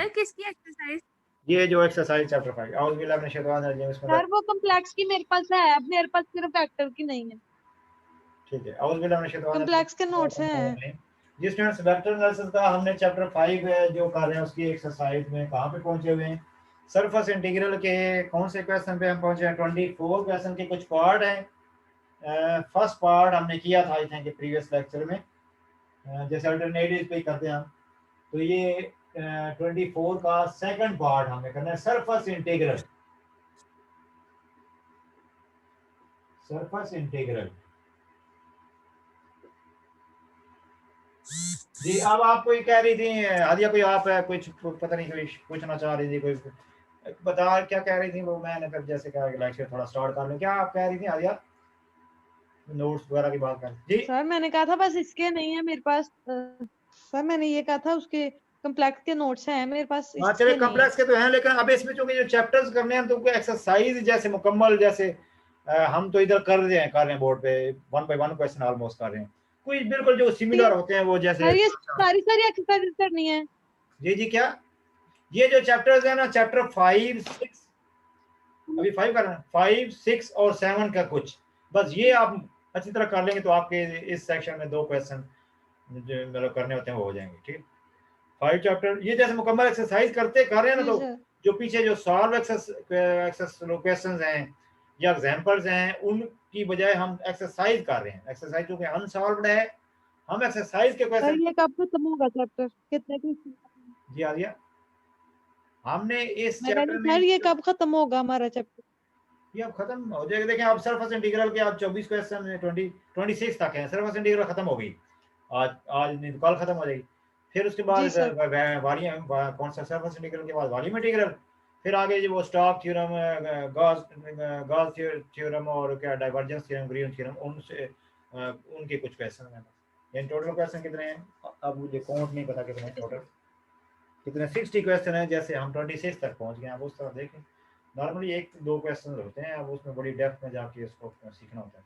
Sir किसकी exercise? ये जो एक्सरसाइज चैप्टर 5 औज़ बिल्लाहि मिनश शैतानिर रजीम बिस्मिल्लाह। सर वो कॉम्प्लेक्स की मेरे पास है, अब मेरे पास सिर्फ वेक्टर की नहीं है। ठीक है, औज़ बिल्लाहि मिनश शैतानिर कॉम्प्लेक्स के नोट्स हैं। रजीम। जिस स्टूडेंट्स वेक्टर एनालिसिस का हमने चैप्टर 5 जो कर रहे हैं उसकी एक्सरसाइज में कहाँ पे पहुंचे हुए हैं? सरफेस इंटीग्रल के कौन से क्वेश्चन पे हम पहुंचे हैं? 24 क्वेश्चन के कुछ पार्ट हैं। फर्स्ट पार्ट हमने किया था आई थिंक प्रीवियस लेक्चर में, जैसे अल्टरनेटिव पे ही करते हैं हम। तो ये 24 का सेकंड पार्ट हमें करना है, सरफेस इंटीग्रल। सरफेस इंटीग्रल जी। अब आप कोई कह रही थी आदिया, कोई आप कुछ पता नहीं कोई पूछना चाह रही थी, कोई बता क्या कह रही थी वो, मैंने फिर जैसे कहा लेक्चर थोड़ा स्टार्ट कर लूं। क्या आप कह रही थी आदिया? नोट्स वगैरह की बात कर जी। सर मैंने कहा था बस इसके नहीं है मेरे पास। सर मैंने ये कहा था उसके कॉम्प्लेक्स के नोट्स हैं मेरे पास, हाँ चलिए, इसके नहीं है। कॉम्प्लेक्स के तो हैं, लेकिन अब इसमें चूंकि जो चैप्टर्स करने हैं तो कोई एक्सरसाइज जैसे मुकम्मल, जैसे हम तो इधर कर रहे हैं बोर्ड पे 1 बाय 1 क्वेश्चन ऑलमोस्ट कर रहे हैं, कोई बिल्कुल जो सिमिलर होते हैं वो जैसे सर ये सारी एक्सरसाइज करनी है। जी जी। क्या ये जो चैप्टर्स है ना, चैप्टर 5 6, अभी 5 करना है, 5 6 और 7 का कुछ, बस ये आप अच्छी तरह कर लेंगे तो आपके इस सेक्शन में 2 क्वेश्चन जो मतलब करने होते हैं वो हो जाएंगे। ठीक, 5 चैप्टर ये जैसे मुकम्मल एक्सरसाइज कर रहे हैं ना, जी तो सर। जो पीछे जो सॉल्व क्वेश्चंस हैं या एग्जांपल्स हैं उनकी बजाय हम एक्सरसाइज कर रहे हैं। एक्सरसाइज क्योंकि अनसॉल्व्ड है, हम एक्सरसाइज के सर क्वेश्चन। ये कब खत्म होगा चैप्टर, कितने की? जी आ गया, हमने इस मैं चैप्टर कहती में सर ये कब खत्म होगा हमारा चैप्टर? ये अब खत्म हो जाएगा। देखें, अब सरफेस इंटीग्रल के आप 24 क्वेश्चन 26 तक हैं, सरफेस इंटीग्रल खत्म हो गई आज, आज नहीं तो कल खत्म हो जाएगी। फिर उसके बाद जी सर। कौन सा सरफेस इंटीग्रल के बाद वॉल्यूम इंटीग्रल, फिर आगे जो वो स्टॉक थ्योरम, गॉस थ्योरम और क्या डाइवर्जेंस थ्योरम, ग्रीन थ्योरम, उनसे उनके कुछ क्वेश्चन हैं। इन टोटल क्वेश्चन कितने हैं अब मुझे काउंट नहीं पता कितने हैं टोटल, कितने 60 क्वेश्चन हैं। जैसे हम 26 तक पहुंच गए, आप उस तरह देखें। नॉर्मली 1-2 क्वेश्चन होते हैं, अब उसमें बड़ी डेप्थ में जाके इसको सीखना होता है।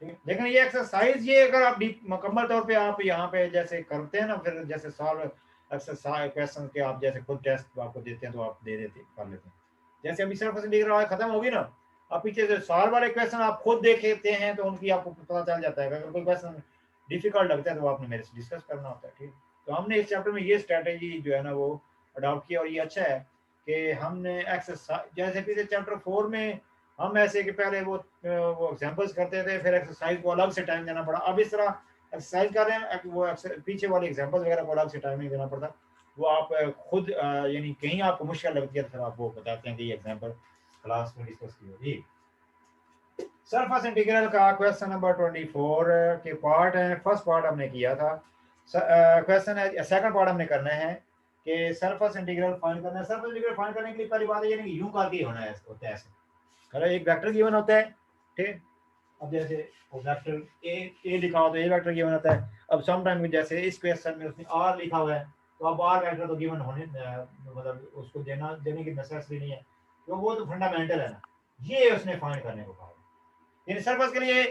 ठीक है, लेकिन ये एक्सरसाइज ये अगर आप मुकम्मल तौर पे आप यहाँ पे जैसे करते हैं ना, फिर जैसे सॉल्व एक्सरसाइज क्वेश्चन के आप जैसे खुद टेस्ट आपको देते हैं तो आप दे देते कर लेते हैं। जैसे अभी सरफेस इंटीग्रल खत्म होगी ना, अब पीछे से सॉल्व वाले क्वेश्चन आप खुद देख हैं तो उनकी आपको पता चल जाता है। अगर कोई क्वेश्चन डिफिकल्ट लगता है तो आपने मेरे से डिस्कस करना होता है। ठीक, तो हमने इस चैप्टर में ये स्ट्रेटेजी जो है ना वो अडॉप्ट किया, और ये अच्छा है कि हमने एक्सरसाइज जैसे पीछे चैप्टर 4 में हम ऐसे कि पहले वो एग्जांपल्स करते थे, फिर एक्सरसाइज को अलग से टाइम देना पड़ा। अब इस तरह एक्सरसाइज कर रहे हैं, वो पीछे वाले एग्जांपल्स वगैरह को अलग से टाइम नहीं देना पड़ता। वो आप खुद यानी कहीं आपको मुश्किल लगती है तो फिर आप वो बताते हैं कि ये एग्जांपल क्लास में डिस्कस की होगी। सरफेस इंटीग्रल का क्वेश्चन नंबर 24 के पार्ट है। फर्स्ट पार्ट हमने किया था, क्वेश्चन है सेकंड पार्ट हमने करना है कि सरफेस इंटीग्रल फाइंड करना है। सरफेस इंटीग्रल फाइंड करने के लिए पहली बात ये नहीं कि यूं करके होना है, होता है ऐसे। अरे एक वेक्टर गिवन होता है, ठीक, अब जैसे वो वेक्टर ए लिखा हो तो ए वेक्टर गिवन होता है। अब सम टाइम जैसे इस क्वेश्चन में उसने आर लिखा हुआ है, तो अब आर वेक्टर तो गिवन होने मतलब उसको देने की नेसेसिटी नहीं है, तो वो तो फंडामेंटल है ना, ये उसने फाइंड करने को कहा। इन सरफेस के लिए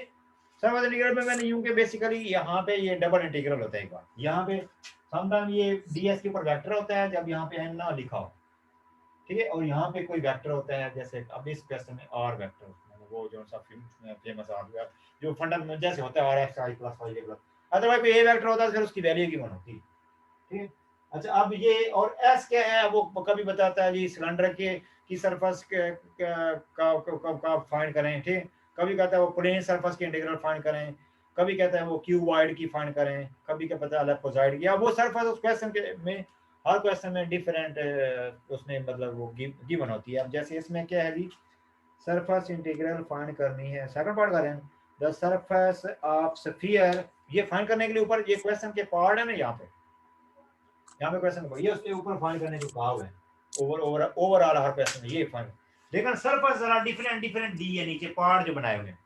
सरफेस इंटीग्रल में मैंने यूं के बेसिकली यहाँ पे ये डबल इंटीग्रल होता है। एक बार यहाँ पे समटाइम ये डीएस के ऊपर वेक्टर होता है जब यहाँ पे एन ना लिखा हो, ठीक है, और यहाँ पे कोई वेक्टर होता है, जैसे अब इस क्वेश्चन में आर वेक्टर, वो जो सा फेमस आर गया जो फंडामेंटल जैसे होता है R X I plus Y plus, otherwise कोई ए वेक्टर होता है फिर उसकी वैल्यू गिवन होती है। ठीक है, अच्छा अब ये और एस क्या है, वो कभी बताता है जी सिलेंडर के की सरफेस का फाइंड करें। ठीक, कभी कहता है वो प्लेन सरफेस की इंटीग्रल फाइंड करें, कभी कहता है वो क्यूबॉइड की फाइंड करें, कभी क्या पता है लेप्रोजॉइड की, या वो सरफेस उस क्वेश्चन के में हर क्वेश्चन में डिफरेंट उसने मतलब वो गिवन होती है। अब जैसे इसमें क्या है जी, सरफेस इंटीग्रल फाइंड करनी है, सेकंड पार्ट करें द सरफेस ऑफ स्फीयर, ये फाइंड करने के लिए ऊपर ये क्वेश्चन के पार्ट है ना, यहाँ पे क्वेश्चन ये उसके ऊपर फाइंड करने को कहा हुआ है। ओवरऑल हर क्वेश्चन में ये फाइंड, लेकिन सरफेस जरा डिफरेंट दी है नीचे पार्ट जो बनाए हुए हैं,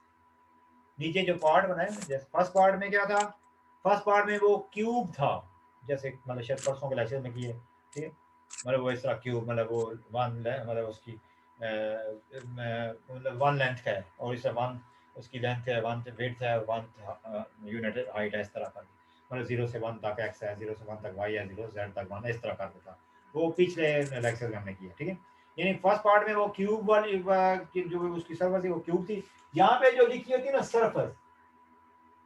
नीचे जो पार्ट बनाए हुए। जैसे फर्स्ट पार्ट में क्या था, फर्स्ट पार्ट में वो क्यूब था, जैसे मतलब शायद परसों के लेक्चर में किए, ठीक, मतलब वो इस तरह क्यूब मतलब वो वन मतलब उसकी मतलब वन लेंथ का है और इसे वन उसकी लेंथ है, वन विड्थ है, वन यूनिट हाइट है, इस तरह का मतलब 0 से 1 तक एक्स है, 0 से 1 तक वाई है, 0 से z तक 1 इस तरह का था। वो पिछले लेक्चर में हमने किया, ठीक है। यानी फर्स्ट पार्ट में वो क्यूब वाली जो उसकी सरफेस थी वो क्यूब थी। यहाँ पे जो लिखी होती है ना सरफेस,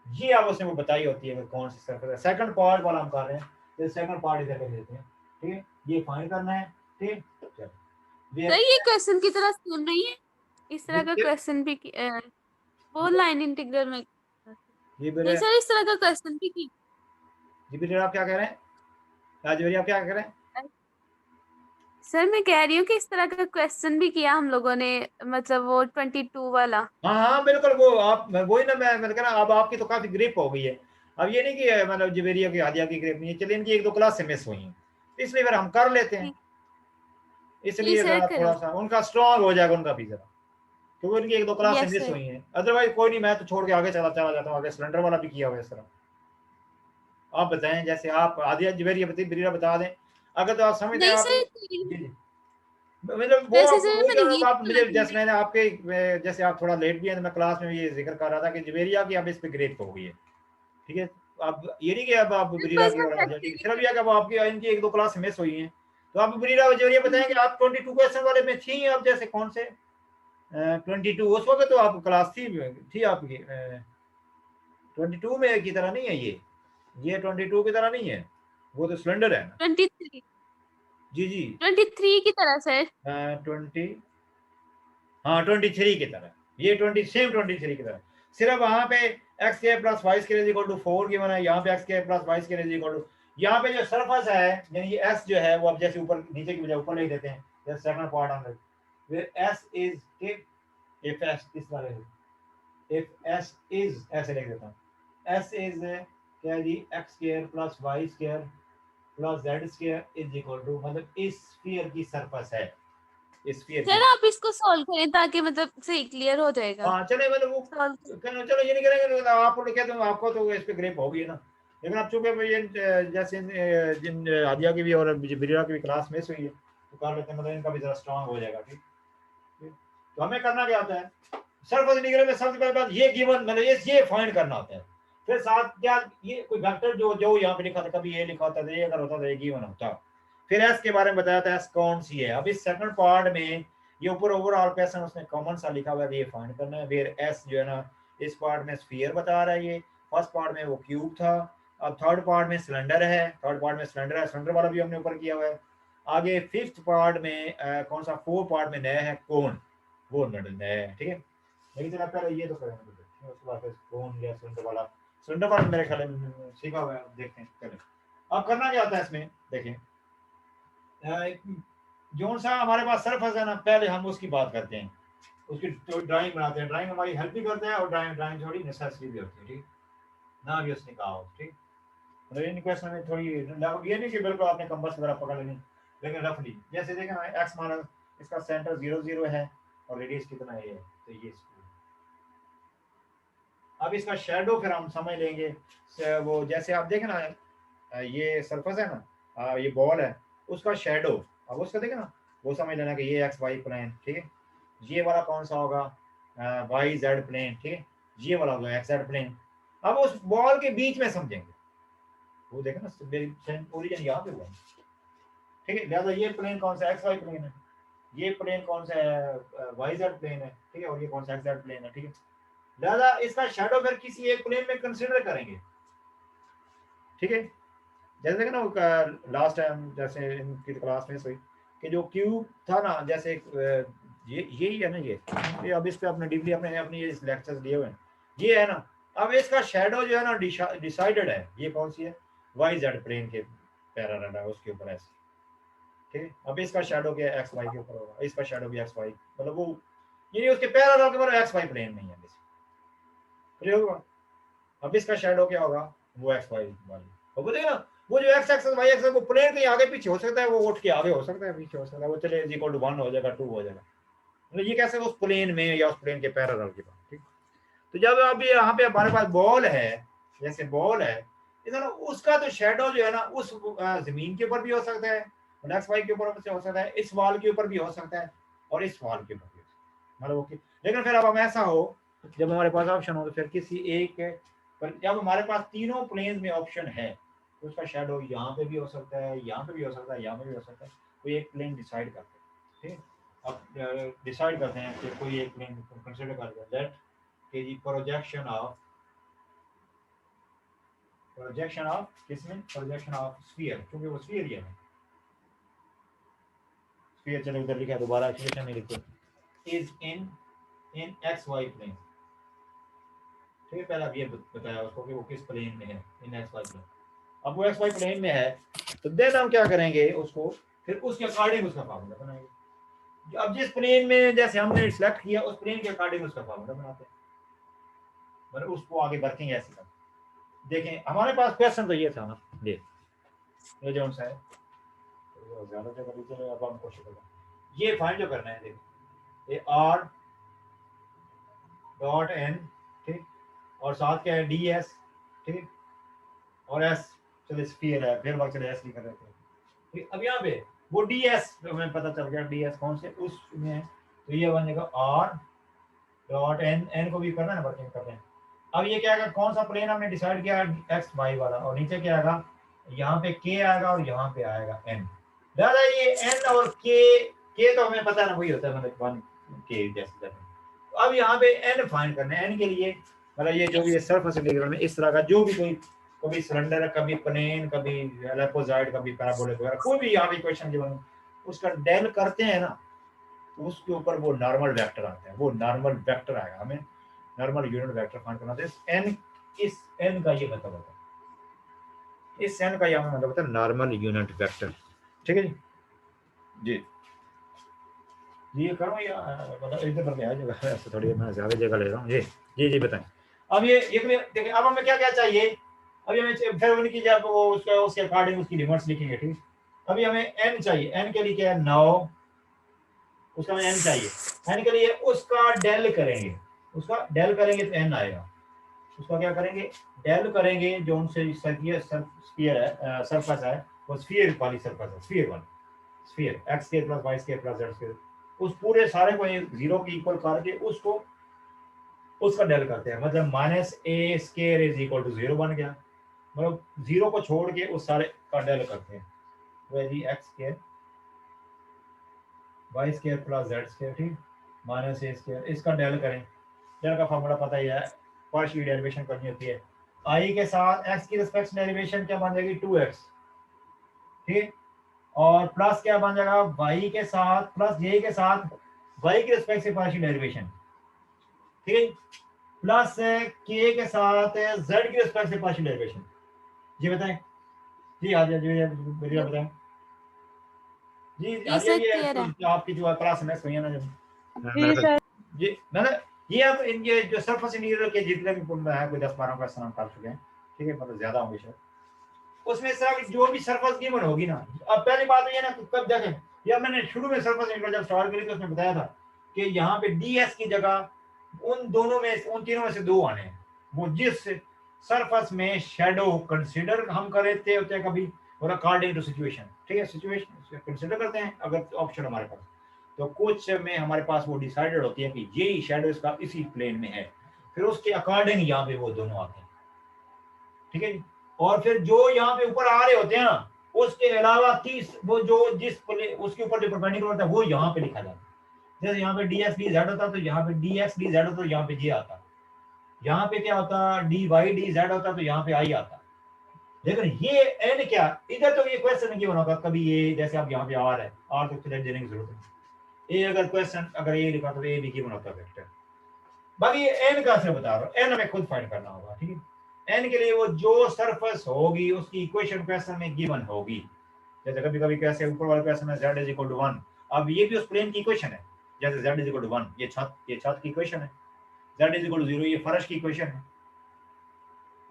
ये आप उसने वो बताई होती है कौन सी सरफेस है। सेकंड पार्ट वाला हम कर रहे हैं, तो सेकंड पार्ट इधर कर देते हैं, ठीक है। ये फाइंड करना है, ठीक है। चलो सर ये क्वेश्चन की तरह सुन रही है, इस तरह का क्वेश्चन भी वो लाइन इंटीग्रल में जी नहीं सर, इस तरह का क्वेश्चन भी की। जी बेटे आप क्या कह रहे हैं? राजवरी आप क्या कह रहे हैं? सर मैं कह रही हूँ कि इस तरह का क्वेश्चन भी किया हम लोगों ने, मतलब वो 22 वाला। हाँ हाँ बिल्कुल, वो आप वही ना, मैं कह रहा अब आपकी तो काफी ग्रिप हो गई है। अब ये नहीं कि मतलब जवेरिया की हादिया की ग्रिप नहीं है, चलिए इनकी एक दो क्लास से मिस हुई है, इसलिए फिर हम कर लेते हैं। जी इसलिए सर जरा करें। थोड़ा सा उनका स्ट्रॉन्ग हो जाएगा उनका भी जरा, क्योंकि उनकी एक दो क्लास से यस मिस सर। हुई है। अदरवाइज कोई नहीं, मैं तो छोड़ के आगे चला चला जाता हूँ, आगे सिलेंडर वाला भी किया हुआ है इस तरह। आप बताएं, जैसे आप हादिया जवेरिया बरीरा बता दें, अगर तो आप समझते हैं नहीं आप। सर, जी जी, मतलब वो वैसे सर वो मैंने जो ये आप बोला मुझे, था जैसे मैंने आपके जैसे आप थोड़ा लेट भी हैं, तो मैं क्लास में ये जिक्र कर रहा था कि जवेरिया की अब इस पे ग्रेड हो गई है, ठीक है। अब ये नहीं कि अब आप बरीरा बस की मैं और प्रैक्टिस ही सिर्फ कर यह कि अब आपकी इनकी एक दो क्लास मिस हुई हैं, तो आप बरीरा और जवेरिया बताएंगे आप 22 क्वेश्चन वाले में थी। अब जैसे कौन से 22 उस वक्त तो आप क्लास थी आपकी 22 में की तरह नहीं है ये 22 की तरह नहीं है, वो तो सिलेंडर है ना। 23 जी जी 23 की तरह सर। 20, हाँ 23 की तरह, ये 23 की तरह। सिर्फ वहां पे एक्स के plus Y square equal to 4 given है, यहाँ पे एक्स के plus Y square equal to, यहाँ पे जो सरफेस है यानी ये एस जो है वो अब जैसे ऊपर नीचे की बजाय ऊपर लिख देते हैं, जैसे सेकंड पार्ट हम where S is tip, if S इस वाले, इफ एस इज ऐसे लिख देता हूँ, एस इज क्या है g, x square plus Y square plus Z square is equal to, मतलब इस स्फीयर की सरफेस है, इस स्फीयर सर की। आप इसको सॉल्व करें ताकि मतलब सही क्लियर हो जाएगा। हाँ चले, मतलब वो सॉल्व चलो ये नहीं करेंगे, मतलब आप लोग कहते हो आपको तो इस पे ग्रेप होगी है ना। लेकिन अब चूंकि ये जैसे जिन हादिया की भी और बिरिया की भी क्लास मिस हुई है, तो कर लेते हैं, मतलब इनका भी जरा स्ट्रांग हो जाएगा, ठीक ठीक? तो हमें करना क्या होता है, सरफेस इंटीग्रल में सबसे पहले बात ये गिवन, मतलब ये फाइंड करना होता है। फिर साथ क्या, ये कोई वेक्टर जो जो यहाँ पे लिखा था, कभी ये लिखा होता था, ये अगर होता था ये गिवन होता। फिर एस के बारे में बताया था, एस कौन सी है। अब इस सेकंड पार्ट में ये ऊपर ओवरऑल क्वेश्चन उसने कॉमन सा लिखा हुआ है, ये फाइंड करना है। फिर एस जो है ना, इस पार्ट में स्फीयर बता रहा है, ये फर्स्ट पार्ट में वो क्यूब था। अब थर्ड पार्ट में सिलेंडर है, थर्ड पार्ट में सिलेंडर है, सिलेंडर वाला भी हमने ऊपर किया हुआ है। आगे फिफ्थ पार्ट में कौन सा, फोर्थ पार्ट में नया है कौन, वो नया है, ठीक है। लेकिन चलो पहले ये तो करेंगे, उसके बाद फिर कौन या सिलेंडर वाला मेरे ख्याल में सीखा हुआ है, देखते हैं चलो। अब करना क्या होता है इसमें, देखें जो सा हमारे पास सरफेस है ना, पहले हम उसकी बात करते हैं, उसकी ड्राइंग बनाते हैं। ड्राइंग हमारी हेल्प भी करता है और ड्राइंग थोड़ी नेसेसरी भी होती है, ठीक ना भी उसने कहा हो, ठीक। मतलब इन क्वेश्चन में थोड़ी ये नहीं कि बिल्कुल आपने कंपास वगैरह पकड़ लेनी, लेकिन रफली जैसे देखें ना, एक्स माना इसका सेंटर 0 0 है और रेडियस कितना है, तो ये अब इसका शेडो फिर हम समझ लेंगे। वो जैसे आप देखें ना, ये सरफेस है ना, ये बॉल है, उसका शेडो, अब उसका देखें ना, वो समझ लेना कि ये एक्स वाई प्लेन, ठीक है। ये वाला कौन सा होगा, वाई जेड प्लेन, ठीक है। ये वाला होगा एक्स जेड प्लेन। अब उस बॉल के बीच में समझेंगे, वो देखें ना ओरिजिन यहाँ पे हुआ, ठीक है। लिहाजा ये प्लेन कौन सा, एक्स वाई प्लेन है। ये प्लेन कौन सा है, वाई जेड प्लेन है, ठीक है। और ये कौन सा एक्स जेड प्लेन है, ठीक है। लिहाजा इसका शेडो फिर किसी एक प्लेन में कंसीडर करेंगे, ठीक है। जैसे देखा ना लास्ट टाइम जैसे इनकी क्लास में हुई कि जो क्यूब था ना, जैसे ये यही है ना, ये अब इस पे अपने डीपली अपने अपने ये लेक्चर्स दिए हुए हैं, ये है ना। अब इसका शेडो जो है ना डिसाइडेड है, ये कौन सी है, वाई जेड प्लेन के पैरेलल है, उसके ऊपर ऐसे, ठीक है। अब इसका शेडो क्या एक्स वाई के ऊपर होगा, इसका शेडो भी एक्स वाई, मतलब वो ये उसके पैरेलल के ऊपर एक्स वाई प्लेन नहीं है, क्लियर होगा। अब इसका शेडो क्या होगा, वो एक्स वाई वाली, और बोलेगा ना वो जो एक्स एक्स वाई एक्स, वो प्लेन कहीं आगे पीछे हो सकता है, वो उठ के आगे हो सकता है, पीछे हो सकता है, वो चले इक्वल टू 1 हो जाएगा, 2 हो जाएगा, मतलब ये कैसे उस प्लेन में या उस प्लेन के पैरेलल के पास, ठीक। तो जब अब यहाँ पे हमारे पास बॉल है, जैसे बॉल है इधर, उसका तो शेडो जो है ना उस जमीन के ऊपर भी हो सकता है, एक्स वाई के ऊपर हो सकता है, इस वॉल के ऊपर भी हो सकता है, और इस वॉल के ऊपर भी हो सकता है, मतलब ओके। लेकिन फिर अब हम ऐसा हो, जब हमारे पास ऑप्शन हो, तो फिर किसी एक पर, जब हमारे पास तीनों प्लेन में ऑप्शन है, तो उसका शेडो यहाँ पे भी हो सकता है, यहाँ पे भी हो सकता है, यहाँ पे भी हो सकता है। कोई एक प्लेन डिसाइड करते हैं, ठीक। अब डिसाइड करते हैं कि कोई एक प्लेन कंसिडर करते हैं दैट कि जी प्रोजेक्शन ऑफ किसमें, प्रोजेक्शन ऑफ स्फीयर, क्योंकि वो स्फीयर ही है। स्फीयर चलो उधर लिखा है, दोबारा एक्सप्रेशन में लिखो, is in X Y plane, ठीक है। पहले अब ये बताया उसको कि वो किस प्लेन में है, इन एक्स वाई प्लेन। अब वो एक्स वाई प्लेन में है तो देन हम क्या करेंगे, उसको फिर उसके अकॉर्डिंग उसका फार्मूला बनाएंगे। अब जिस प्लेन में जैसे हमने सिलेक्ट किया उस प्लेन के अकॉर्डिंग उसका फार्मूला बनाते हैं, मतलब उसको आगे बढ़ेंगे ऐसे कर। देखें हमारे पास क्वेश्चन तो ये था ना, ये जो सा है तो ज्यादा जगह भी चले। अब हम कोशिश करें ये फाइंड जो करना है, देखो ये आर डॉट एन, ठीक, और साथ क्या है डी एस, ठीक, और एस चलो स्फीयर है, फिर वक्त चले एस लिखा रहते हैं, ठीक। अब यहाँ पे वो डी एस हमें पता चल गया, डी एस कौन से उसमें है, तो ये बन जाएगा आर डॉट एन, एन को भी करना है ना, वर्किंग करते हैं। अब ये क्या आएगा, कौन सा प्लेन हमने डिसाइड किया, एक्स वाई वाला, और नीचे क्या आएगा, यहाँ पे के आएगा और यहाँ पे आएगा एन। दादा ये एन और के तो हमें पता है ना, वही होता है, मतलब वन के जैसे। अब यहाँ पे एन फाइंड करना है, एन के लिए मतलब ये जो भी सरफेस इंटीग्रल में इस तरह का जो भी कोई, कभी सिलेंडर, कभी प्लेन, कभी एलेपोजाइड, कभी पैराबोलिक वगैरह, कोई भी यहाँ पे क्वेश्चन जो उसका डेल करते हैं ना, उसके ऊपर वो नॉर्मल वेक्टर आते हैं, वो नॉर्मल वेक्टर आएगा, हमें नॉर्मल यूनिट वेक्टर फाइंड करना है। एन, इस एन का ये मतलब होता है, इस एन का ये मतलब होता है नॉर्मल यूनिट वेक्टर, ठीक है जी जी। ये करो या मतलब इधर पर क्या जगह है, थोड़ी मैं ज्यादा जगह ले रहा हूँ। जी बताएं। अब ये देखिए, अब हमें क्या क्या चाहिए, अभी हमें फिर उनकी जब वो उसके अकॉर्डिंग उसकी लिमिट्स लिखेंगे, ठीक। अभी हमें एन चाहिए, एन के लिए क्या है 9, उसका हमें एन चाहिए, एन के लिए उसका डेल करेंगे, उसका डेल करेंगे तो एन आएगा। उसका क्या करेंगे, डेल करेंगे, जो उनसे स्फीयर है, सरफेस है, वो स्फीयर वाली सरफेस है, स्फीयर वाली sphere, X square plus Y square plus Z square, उस पूरे सारे को जीरो की इक्वल करके उसको उसका डेल करते हैं, मतलब minus A square is equal to 0 बन गया, मतलब 0 को छोड़ के उस सारे का डेल करते हैं, तो g x square y square plus Z square, ठीक, माइनस ए स्क्वायर, इसका डेल करें। डेल का फॉर्मूला पता ही है, पार्शियल डेरिवेशन करनी होती है, आई के साथ एक्स की रिस्पेक्ट डेरिवेशन क्या बन जाएगी 2x, ठीक, और प्लस क्या बन जाएगा वाई के साथ, प्लस जे के साथ वाई के रिस्पेक्ट से पार्शियल डेरिवेशन, ठीक है, प्लस के साथ जेड की रिस्पेक्ट से पार्शियल डेरिवेशन। जी बताएं जी, आ जाइए जी बताएं जी, आ जाइए। आपकी जो क्लास नेक्स्ट हुई है ना जी सर, जी मैंने ये अब इनके जो सरफेस इंटीग्रल के जितने भी है कोई 10-12 क्वेश्चन हम कर चुके हैं, ठीक है, मतलब ज्यादा होंगे शायद, उसमें इस तरह की जो भी सरफेस गिवन होगी ना। अब पहली बात ये ना, कब देखें, या मैंने शुरू में सरफेस इंटीग्रल जब स्टार्ट करी तो उसमें बताया था कि यहाँ पे ds की जगह उन दोनों में, उन तीनों में से 2 आने हैं, वो जिस सरफेस में शेडो कंसीडर हम कर लेते होते हैं कभी, और अकॉर्डिंग टू सिचुएशन, ठीक है, सिचुएशन कंसीडर करते हैं अगर ऑप्शन हमारे पास, तो कुछ में हमारे पास वो डिसाइडेड होती है कि यही शेडो इसका इसी प्लेन में है, फिर उसके अकॉर्डिंग यहाँ पे वो दोनों आते हैं, ठीक है जी। और फिर जो यहाँ पे ऊपर आ रहे होते हैं ना, उसके अलावा 30 वो जो जिस उसके ऊपर जो परपेंडिकुलर होता है वो यहाँ पे लिखा जाता है, जैसे यहाँ पे ds dz होता तो यहाँ पे dx dz होता तो यहाँ पे j आता, यहाँ पे क्या होता dy dz होता तो यहाँ पे i आता। लेकिन ये n क्या, इधर तो ये क्वेश्चन नहीं बना होगा कभी, ये जैसे आप यहाँ पे r है, r तो फिर देने की जरूरत नहीं, ये अगर क्वेश्चन अगर ये लिखा तो ये भी गिवन होता वेक्टर। बाकी ये n का से बता रहा हूँ, n हमें खुद फाइंड करना होगा, ठीक है। n के लिए वो जो सरफेस होगी उसकी इक्वेशन क्वेश्चन में गिवन होगी, जैसे कभी कभी कैसे ऊपर वाले क्वेश्चन में z इज इक्वल टू 1, अब ये भी उस प्लेन की इक्वेशन है, जैसे z इज इक्वल टू 1, ये छत की इक्वेशन है, z इज इक्वल टू 0 ये फर्श की इक्वेशन है,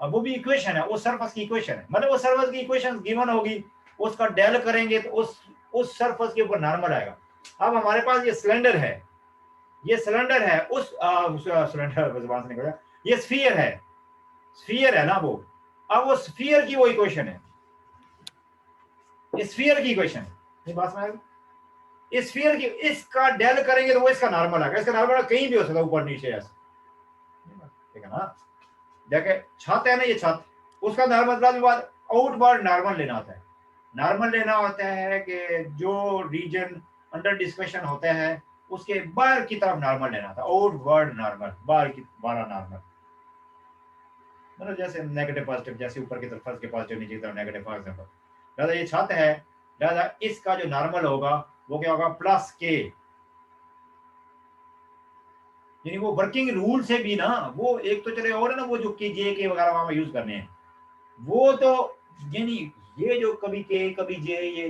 अब वो भी इक्वेशन है, वो सरफेस की इक्वेशन है, मतलब वो सरफेस की इक्वेशन गिवन होगी, उसका डेल करेंगे तो उस सरफेस के ऊपर नॉर्मल आएगा। अब हमारे पास ये सिलेंडर है, ये सिलेंडर है, उस सिलेंडर जुबान से निकल गया, ये स्फीयर है ना वो, अब वो स्फीयर की वो इक्वेशन है, स्फीयर की इक्वेशन, ये बात समझ, इस स्फीयर की इसका डेल करेंगे तो वो इसका नॉर्मल आएगा, इसका नॉर्मल कहीं भी हो सकता है, ऊपर नीचे ऐसा, ठीक है ना। देखे छत है ना, ये छत, उसका नॉर्मल प्लस बाद आउटवर्ड नॉर्मल लेना होता है। नॉर्मल लेना होता है कि जो रीजन अंडर डिस्कशन होता है उसके बाहर की तरफ नॉर्मल लेना होता है, आउटवर्ड नॉर्मल, बाहर की बाहर नॉर्मल। मतलब जैसे नेगेटिव पॉजिटिव, जैसे ऊपर की तरफ फर्स्ट के पॉजिटिव, नीचे की तरफ नेगेटिव, फॉर एग्जांपल। लिहाजा ये छत है, लिहाजा इसका जो नॉर्मल होगा वो क्या होगा, प्लस के। यानी वो वर्किंग रूल से भी ना, वो एक तो चले और है ना, वो जो के जे के वगैरह वहां यूज करने हैं वो तो, यानी ये जो कभी के कभी जे, ये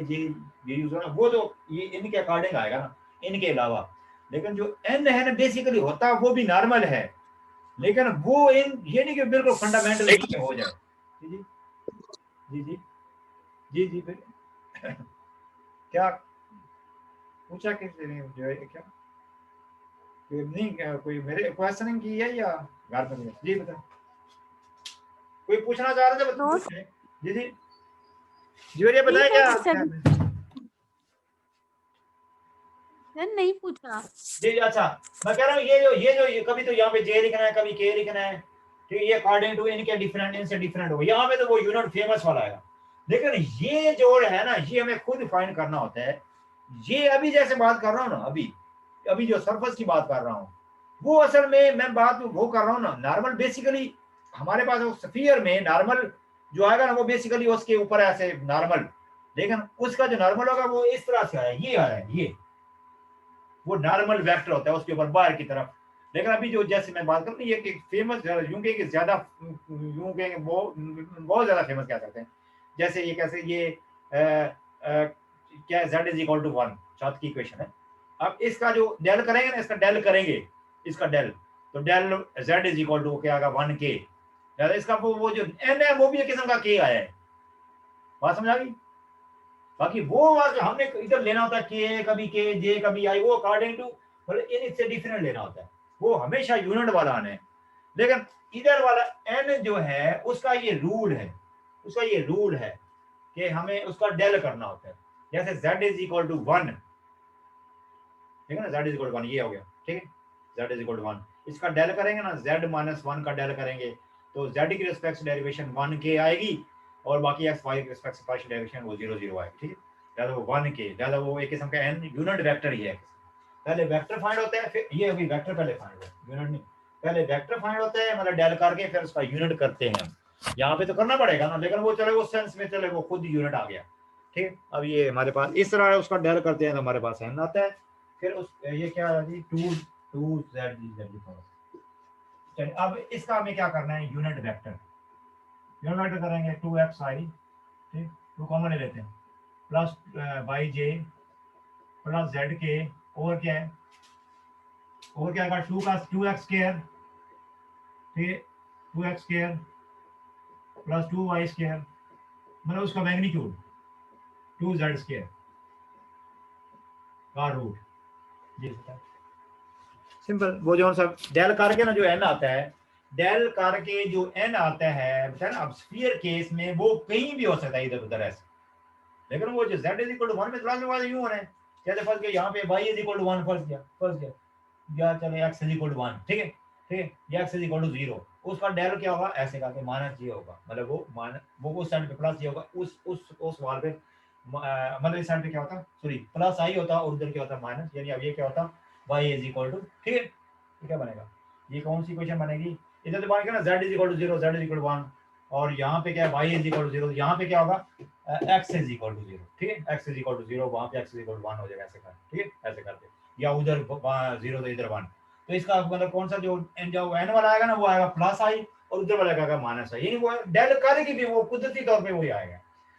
यूज होना, वो तो ये इनके अकॉर्डिंग आएगा ना, इनके अलावा। लेकिन जो एन है ना बेसिकली होता है वो भी नॉर्मल है, लेकिन वो इन ये नहीं कि बिल्कुल फंडामेंटल नहीं हो जाए। जी जी जी जी जी फिर क्या पूछा किसी ने जो है क्या, कोई नहीं, कोई मेरे क्वेश्चनिंग की है या घर में? जी बता, कोई पूछना चाह रहे थे, नो पूछ लें। जी जी जी, और ये नहीं बताए क्या सर, नहीं पूछा। जी अच्छा, मैं कह रहा हूँ ये कभी तो यहाँ पे जे लिखना है, कभी के लिखना है, ठीक है, ये अकॉर्डिंग टू इनके डिफरेंट, इनसे डिफरेंट होगा। यहाँ पे तो वो यूनिट फेमस वाला आएगा, लेकिन ये जो है ना, ये हमें खुद फाइंड करना होता है। ये अभी जैसे बात कर रहा हूँ ना, अभी अभी जो सरफेस की बात कर रहा हूँ, वो असल में मैं बात वो कर रहा हूँ ना, नॉर्मल बेसिकली हमारे पास वो स्फीयर में नॉर्मल जो आएगा ना, वो बेसिकली उसके ऊपर ऐसे नॉर्मल, लेकिन उसका जो नॉर्मल होगा वो इस तरह से आया, ये आया, ये वो नॉर्मल वेक्टर होता है उसके ऊपर बाहर की तरफ। लेकिन अभी जो जैसे मैं बात कर रहा हूँ, ये फेमस यूं कहेंगे ज्यादा, यूं कहेंगे बहुत ज्यादा फेमस क्या करते हैं, जैसे ये कैसे ये क्या z इज इक्वल टू 1, चौथ की इक्वेशन है। अब इसका जो डेल करेंगे ना, इसका डेल करेंगे, इसका डेल, तो del z is equal to क्या आएगा, 1k। इसका वो जो n है वो भी एक किस्म का k आया है, बात समझ आ गई। बाकी वो हमने इधर लेना होता है के, कभी के जे, कभी आई, वो अकॉर्डिंग टू इन इससे डिफरेंट लेना होता है, वो हमेशा यूनिट वाला आने। लेकिन इधर वाला एन जो है उसका ये रूल है, उसका ये रूल है कि हमें उसका डेल करना होता है। जैसे z इज इक्वल टू 1, ठीक है ना, z इज इक्वल टू 1 ये हो गया, ठीक है, z इज इक्वल टू 1, इसका डेल करेंगे ना, z माइनस 1 का डेल करेंगे तो z की रिस्पेक्ट से डेरिवेशन 1k आएगी, और बाकी x y की रिस्पेक्ट से पार्शियल डेरिवेशन वो 0 0 आएगी, ठीक है। ज्यादा वो 1k, ज्यादा वो एक किस्म का n यूनिट वेक्टर ही है। पहले वेक्टर फाइंड होता है, फिर ये अभी वेक्टर पहले फाइंड होता है, यूनिट नहीं, पहले वेक्टर फाइंड होता है, मतलब डेल करके फिर उसका यूनिट करते हैं हम। यहाँ पे तो करना पड़ेगा ना, लेकिन वो चले उस सेंस में चले वो खुद यूनिट आ गया, ठीक है। अब ये हमारे पास इस तरह उसका डेल करते हैं तो हमारे पास n आता है, फिर उस ये क्या है जी 2z। चलिए अब इसका हमें क्या करना है, यूनिट वेक्टर, यूनिट वेक्टर करेंगे 2xi, ठीक, तो कॉमन ले लेते हैं, प्लस yj प्लस zk, और क्या है, और क्या आएगा 2x स्क्वायर, ठीक है, 2x square plus 2y square, मतलब उसका मैग्नीट्यूड 2z स्क्वायर का रूट। जी सिंपल, वो जो सा डेल करके ना जो n आता है, डेल करके जो n आता है, अब स्फीयर केस में वो कहीं भी हो सकता है इधर उधर ऐसे, लेकिन वो जो z इज इक्वल टू 1 में क्लास में वाले यूं होने, जैसे फर्स्ट के यहाँ पे y is equal to 1 first गया या चलो x इज इक्वल टू 1, ठीक है, ठीक है, या x इज इक्वल टू 0, उसका डेल क्या होगा, ऐसे करके माइनस ये होगा, मतलब वो माइनस वो उस साइड पे प्लस ये होगा, उस वाल पे मतलब इस साइड पे क्या होता, सॉरी प्लस आई होता और उधर क्या होता माइनस, यानी अब ये क्या होता y इज इक्वल टू, ठीक है, तो क्या बनेगा, ये कौन सी इक्वेशन बनेगी, इधर तो बनेगा ना z is equal to 0, z is equal to 1, और यहाँ पे क्या है y इज इक्वल टू 0, यहाँ पे क्या होगा x इज इक्वल टू 0, ठीक है, x इज इक्वल टू 0, वहाँ पे x इज इक्वल टू 1 हो जाएगा, ऐसे कर, ठीक है, ऐसे करके, या उधर 0 तो इधर 1, तो इसका मतलब कौन सा जो n वाला आएगा ना वो आएगा प्लस आई, और उधर वाला आएगा माइनस आई, यानी वो डेल करेगी भी वो कुदरती तौर पे वही आएगा।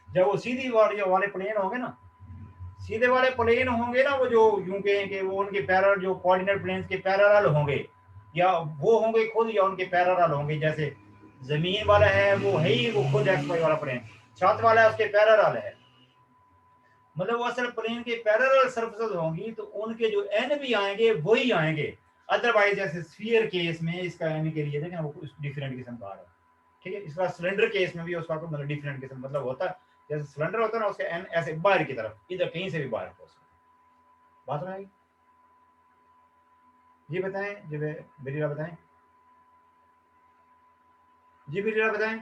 जब वो सीधी वाले प्लेन होंगे ना, सीधे वाले प्लेन होंगे ना, वो जो यूं कहें कि वो उनके पैरेलल जो कोऑर्डिनेट प्लेन्स के पैरेलल होंगे, या वो होंगे खुद या उनके पैरेलल होंगे, जैसे जमीन वाला है वो है ही वो खुद एक्स वाई वाला प्लेन, छत वाला है उसके पैरेलल है, मतलब वो असल प्लेन के पैरेलल सरफेसेस होंगी तो उनके जो एन भी आएंगे वही आएंगे। अदरवाइज जैसे स्फीयर केस में इसका एन के लिए देखें वो डिफरेंट किस्म का आ रहा है, ठीक है, इसका सिलेंडर केस में भी उसका मतलब डिफरेंट किस्म मतलब होता है, जैसे सिलेंडर होता है ना उसके एन ऐसे बाहर की तरफ, इधर कहीं से भी बाहर हो सकता है। बात रहेगी जी, बताएं जी, बिरिया बताएं जी, बिरिया बताएं।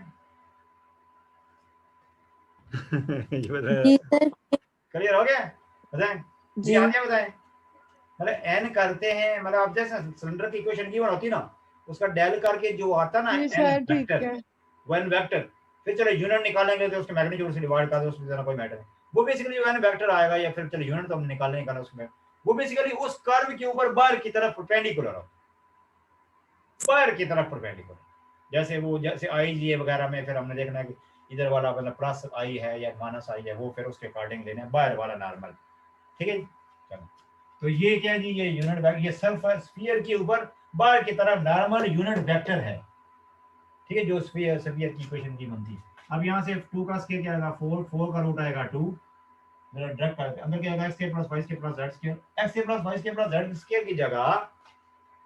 ये बताया जी सर। क्लियर हो गया? बताएं जी जी, आ गया बताएं। मतलब एन करते हैं, मतलब आप जैसे सिलेंडर की इक्वेशन गिवन होती ना, उसका डेल करके जो आता ना जी एन सर ठीक वेक्टर, है। वन वेक्टर, फिर चलो यूनिट निकालेंगे तो उसके मैग्नीट्यूड से डिवाइड कर दो, उसमें ज़रा कोई मैटर नहीं। वो बेसिकली जो एन वेक्टर आएगा, या फिर चलो यूनिट तो हम निकालने का उसमें, वो बेसिकली उस कर्व के ऊपर बाहर की तरफ परपेंडिकुलर हो, बाहर की तरफ परपेंडिकुलर। जैसे वो जैसे आई जी वगैरह में फिर हमने देखना है कि इधर वाला मतलब प्लस आई है या माइनस आई है, वो फिर उसके अकॉर्डिंग लेना है, बाहर वाला नॉर्मल। ठीक है जी, चलो। तो ये क्या जी, ये यूनिट वेक्टर, ये सरफेस स्फीयर के ऊपर बाहर की तरफ नॉर्मल यूनिट वेक्टर है। ठीक है, जो स्फीयर स्फीयर की इक्वेशन की बनती है। अब यहाँ से 2 का स्क्वायर क्या आएगा, 4, 4 का रूट आएगा 2, जरा डायरेक्ट करते हैं अंदर क्या आएगा, x square plus y square plus z square, x square plus y square plus z square की जगह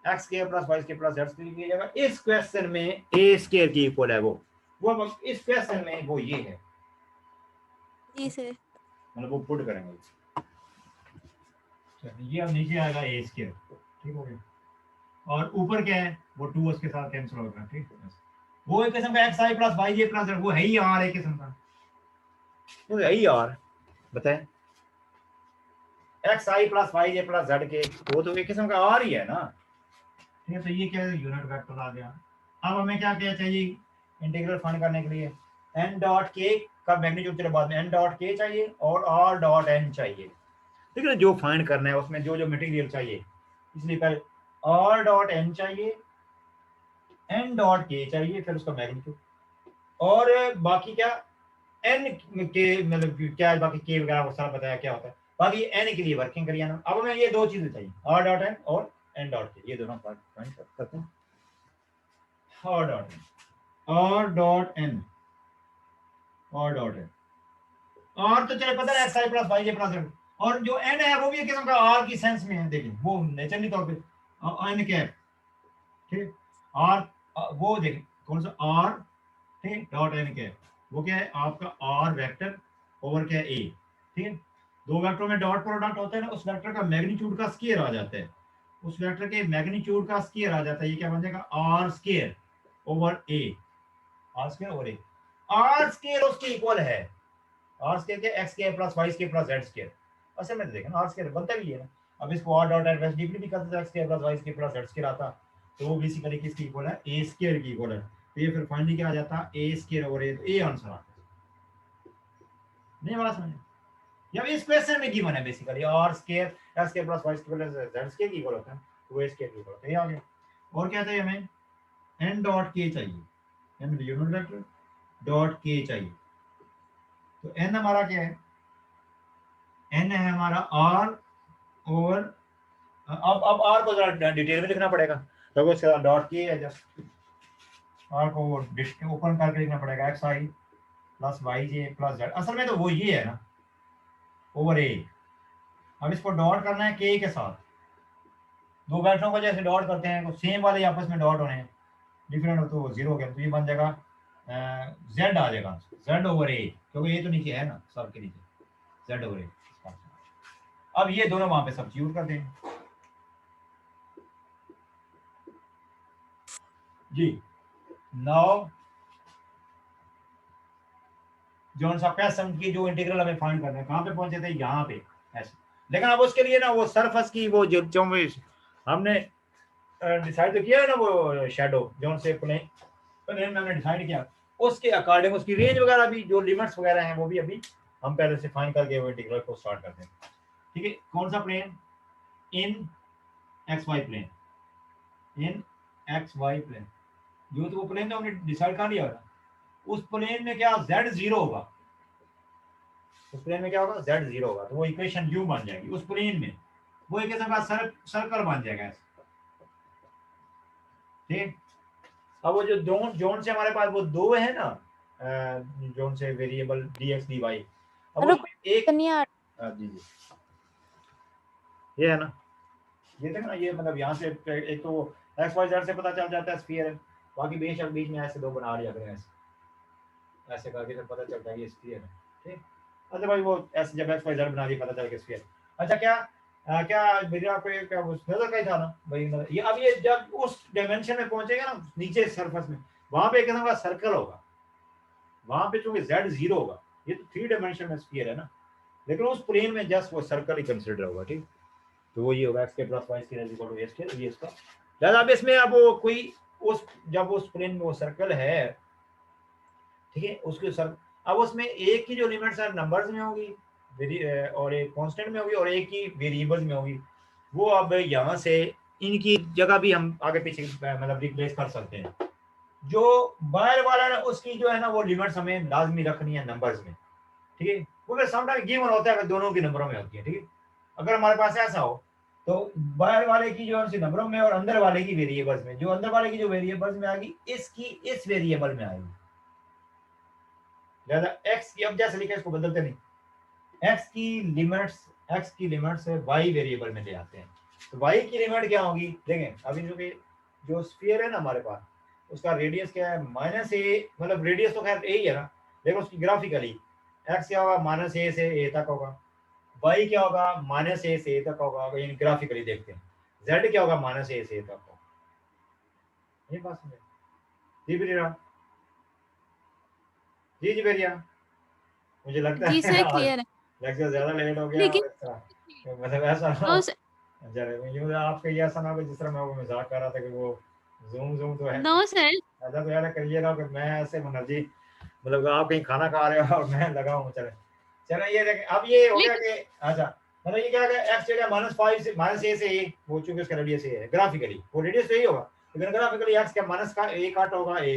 x square plus y square plus z square की जगह इस क्वेश्चन में a स्क्वायर की इक्वल है वो अब इस क्वेश्चन में वो ये है, जी सर। मतलब वो पुट करेंगे। चलिए ये अब नीचे आएगा a स्क्वायर, ठीक हो गया, और ऊपर क्या है, वो 2 उसके साथ कैंसिल होगा। ठीक है, वो एक किस्म का xi plus yj plus z, वो है ही r एक किस्म का, वो है ही r। बताएं xi plus yj plus z के, वो तो एक किस्म का r ही है ना। ठीक है, तो ये क्या है, यूनिट वेक्टर आ गया। अब हमें क्या क्या चाहिए इंटीग्रल फाइंड करने के लिए, n डॉट k का मैग्नीट्यूड, चलो बाद में n डॉट k चाहिए और r डॉट n चाहिए। ठीक है, जो फाइंड करना है उसमें जो जो मटेरियल चाहिए, इसलिए पहले r डॉट n चाहिए, n डॉट k चाहिए, फिर उसका मैग्नीट्यूड, और बाकी क्या n के मतलब क्या है, बाकी k वगैरह वो सारा बताया क्या होता है, बाकी n के लिए वर्किंग करिए ना। अब हमें ये दो चीजें चाहिए, r डॉट n और n डॉट k, ये दोनों पार्ट फाइंड करते हैं। r डॉट n r तो चले पता है xi plus yj plus z, और जो n है वो भी एक किस्म का r की सेंस में है, देखिए वो नेचुरली तौर पे n कैप। ठीक, r वो देखिए कौन सा r, ठीक, डॉट n कैप, वो क्या है आपका r वेक्टर ओवर क्या है a। ठीक है, दो वेक्टर में डॉट प्रोडक्ट होता है ना, उस वेक्टर का मैग्नीट्यूड का स्क्वायर आ जाता है, उस वेक्टर के मैग्नीट्यूड का स्क्वायर आ जाता है, ये क्या बन जाएगा r square over a, r square over a, r square उसके इक्वल है, r स्क्वायर के x square plus y square plus z square. असल में देखो ना r स्क्वायर बनता भी है ना, अब इसको r डॉट n रेसिप्रोकली भी करते x square plus y square plus z square आता, तो वो बेसिकली किसकी इक्वल है, a स्क्वायर की इक्वल है। तो ये फिर फाइनली क्या आ जाता है, a स्क्वायर ओवर a, तो a आंसर आता है। नहीं बात समझ, या इस क्वेश्चन में गिवन है basically r square x square plus y square plus z square की इक्वल होता है, तो a स्क्वायर की इक्वल होता है। ये आ गया, और क्या चाहिए हमें, n डॉट k चाहिए, n unit vector dot k चाहिए। तो n हमारा क्या है, n है हमारा r, और अब r को जरा डिटेल में लिखना पड़ेगा, तो उसके डॉट k है, जस्ट r को ओपन करके लिखना पड़ेगा, xi plus yj plus z, असल में तो वो ये है ना ओवर a। अब इसको डॉट करना है k के साथ, दो वेक्टरों को जैसे डॉट करते हैं, सेम वाले आपस में डॉट होने हैं, डिफरेंट हो तो जीरो हो गया, तो ये बन जाएगा z आ जाएगा, z ओवर a, क्योंकि ये तो नीचे है ना सब के नीचे, z ओवर a। अब ये दोनों वहां पे सब्स्टिट्यूट कर दें जी। नाउ जो सा क्वेश्चन की जो इंटीग्रल हमें फाइंड करना है, कहाँ पे पहुंचे थे, यहाँ पे ऐसे, लेकिन अब उसके लिए ना वो सरफेस की वो जो हमने डिसाइड तो किया है ना, वो शैडो जो से प्लेन में हमने डिसाइड किया, उसके अकॉर्डिंग उसकी रेंज वगैरह भी, जो लिमिट्स वगैरह हैं वो भी अभी हम पहले से फाइंड करके वो इंटीग्रल को स्टार्ट करते हैं। ठीक है, कौन सा प्लेन, इन एक्स वाई प्लेन, इन एक्स वाई प्लेन, जो तो वो प्लेन तो हमने डिसाइड कर लिया, उस प्लेन में क्या z जीरो होगा, उस प्लेन में क्या होगा, z जीरो होगा, तो वो इक्वेशन u बन जाएगी उस प्लेन में, वो एक किस्म का सर्कल बन जाएगा। ठीक, अब वो जो जोन जोन से हमारे पास वो दो है ना, जोन से वेरिएबल dx dy, अब वो एक जी जी ये है ना, ये देखो ना, ये मतलब यहाँ से एक तो एक्स वाई जेड से पता चल जाता है स्फीयर है, बाकी बेशक बीच में ऐसे दो बना लिया करें, ऐसे ऐसे करके तो पता चलता है ये स्फीयर है। ठीक, अच्छा भाई वो ऐसे जब एक्स वाई जेड बना दिया पता चल गया स्फीयर। अच्छा क्या क्या मेरे आपको ये क्या नजर का ही था ना भाई, ये अब ये जब उस डायमेंशन में पहुंचेगा ना नीचे सरफेस में, वहां पे एक किस्म का सर्कल होगा, वहां पे चूंकि z जीरो होगा, ये तो 3 डायमेंशन में स्फीयर है ना, लेकिन उस प्लेन में जस्ट वो सर्कल ही कंसिडर होगा, ठीक। तो वो ये होगा x के plus y square equal to a square, ये इसका। लिहाजा अब इसमें अब वो कोई उस जब उस प्लेन में वो सर्कल है, ठीक है, उसके सर अब उसमें एक की जो लिमिट्स है नंबर्स में होगी और एक कांस्टेंट में होगी और एक की वेरिएबल्स में होगी। वो अब यहाँ से इनकी जगह भी हम आगे पीछे मतलब रिप्लेस कर सकते हैं। जो बाहर वाला है उसकी जो है ना वो लिमिट्स हमें लाजमी रखनी है नंबर्स में, ठीक है। वो फिर समटाइम गिवन होता है, दोनों की नंबरों में होती है, ठीक है। अगर हमारे पास ऐसा हो तो बाहर वाले की जो है नंबरों में और अंदर वाले की वेरिएबल्स में, जो अंदर वाले की जो वेरिएबल्स में आएगी इसकी इस वेरिएबल में आएगी। लिहाजा x की अब जैसे लिखा इसको बदलते नहीं, x की लिमिट्स y वेरिएबल में ले आते हैं। तो y की लिमिट क्या होगी देखें। अभी जो स्फीयर है ना हमारे पास, उसका रेडियस क्या है -a, मतलब रेडियस तो खैर a ही है ना, लेकिन उसकी ग्राफिकली x क्या होगा -a से a तक होगा, y क्या होगा -a से a तक होगा, यानी ग्राफिकली देखते हैं। z क्या होगा -a से a तक होगा। ये बात समझे जी बेरिया? जी बेरिया, मुझे लगता जी है सर, आज क्लियर है। लेक्चर ज्यादा लेट हो गया लेकिन और इस तरह मतलब ऐसा ना हो नो सर, यूं आपका ये ऐसा ना हो जिस तरह मैं वो मजाक कर रहा था कि वो जूम तो है, नो सर, ऐसा तो यार करिए ना कि मैं ऐसे मनर्जी मतलब आप कहीं खाना खा रहे हो और मैं लगा हूँ। चले चले ये देखें अब ये हो गया लेकिन कि अच्छा मतलब ये क्या है x जगह -5 से -a से a, वो चूंकि उसका रेडियस a है ग्राफिकली वो रेडियस तो यही होगा, लेकिन ग्राफिकली x क्या माइनस का a काट होगा a,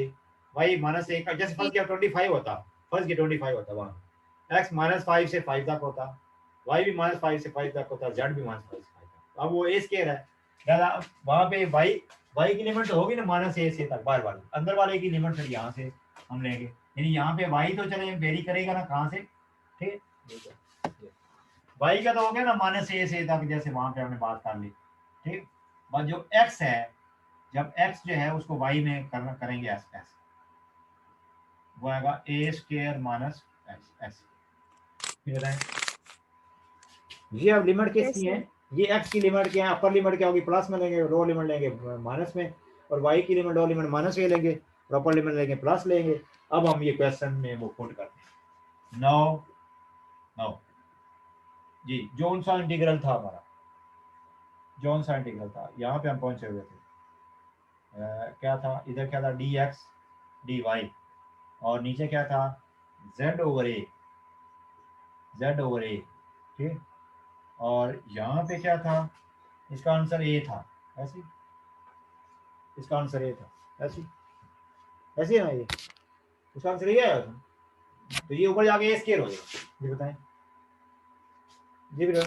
y -a का जैसे फर्स्ट किया 25 होता, फर्स्ट किया 25 होता वहां x -5 से 5 तक होता, y भी -5 से 5 तक होता, z भी -5 से 5 तक। अब वो a स्क्वायर है, दादा वहां पे y की लिमिट होगी ना -a से तक बार बार, अंदर वाले की लिमिट फिर यहाँ से हम लेंगे, यानी यहाँ पे y तो चले वेरी करेगा ना कहाँ से, ठीक है। y का तो हो गया ना -a से तक, जैसे वहां पे हमने बात कर ली, ठीक। बस जो x है, जब x जो है उसको y में करेंगे s वो आएगा a स्क्वायर माइनस s। बताएं ये अब लिमिट किसकी है, ये x की लिमिट क्या है, अपर लिमिट क्या होगी प्लस में लेंगे, लो लिमिट लेंगे माइनस में, और y की लिमिट लो लिमिट माइनस में लेंगे और अपर लिमिट लेंगे प्लस लेंगे। अब हम ये क्वेश्चन में वो पुट करते हैं। नो जी जोन सा इंटीग्रल था हमारा, जोन सा इंटीग्रल था, यहाँ पे हम पहुंचे हुए थे। क्या था इधर, क्या था dx dy और नीचे क्या था z ओवर a, ठीक। और यहाँ पे क्या था, इसका आंसर a था, ऐसी इसका आंसर a था, ऐसी ऐसी है ना, ये इसका आंसर ये है। तो ये ऊपर जाके a स्क्वायर हो जाएगा, जी बताएं जी बेटा,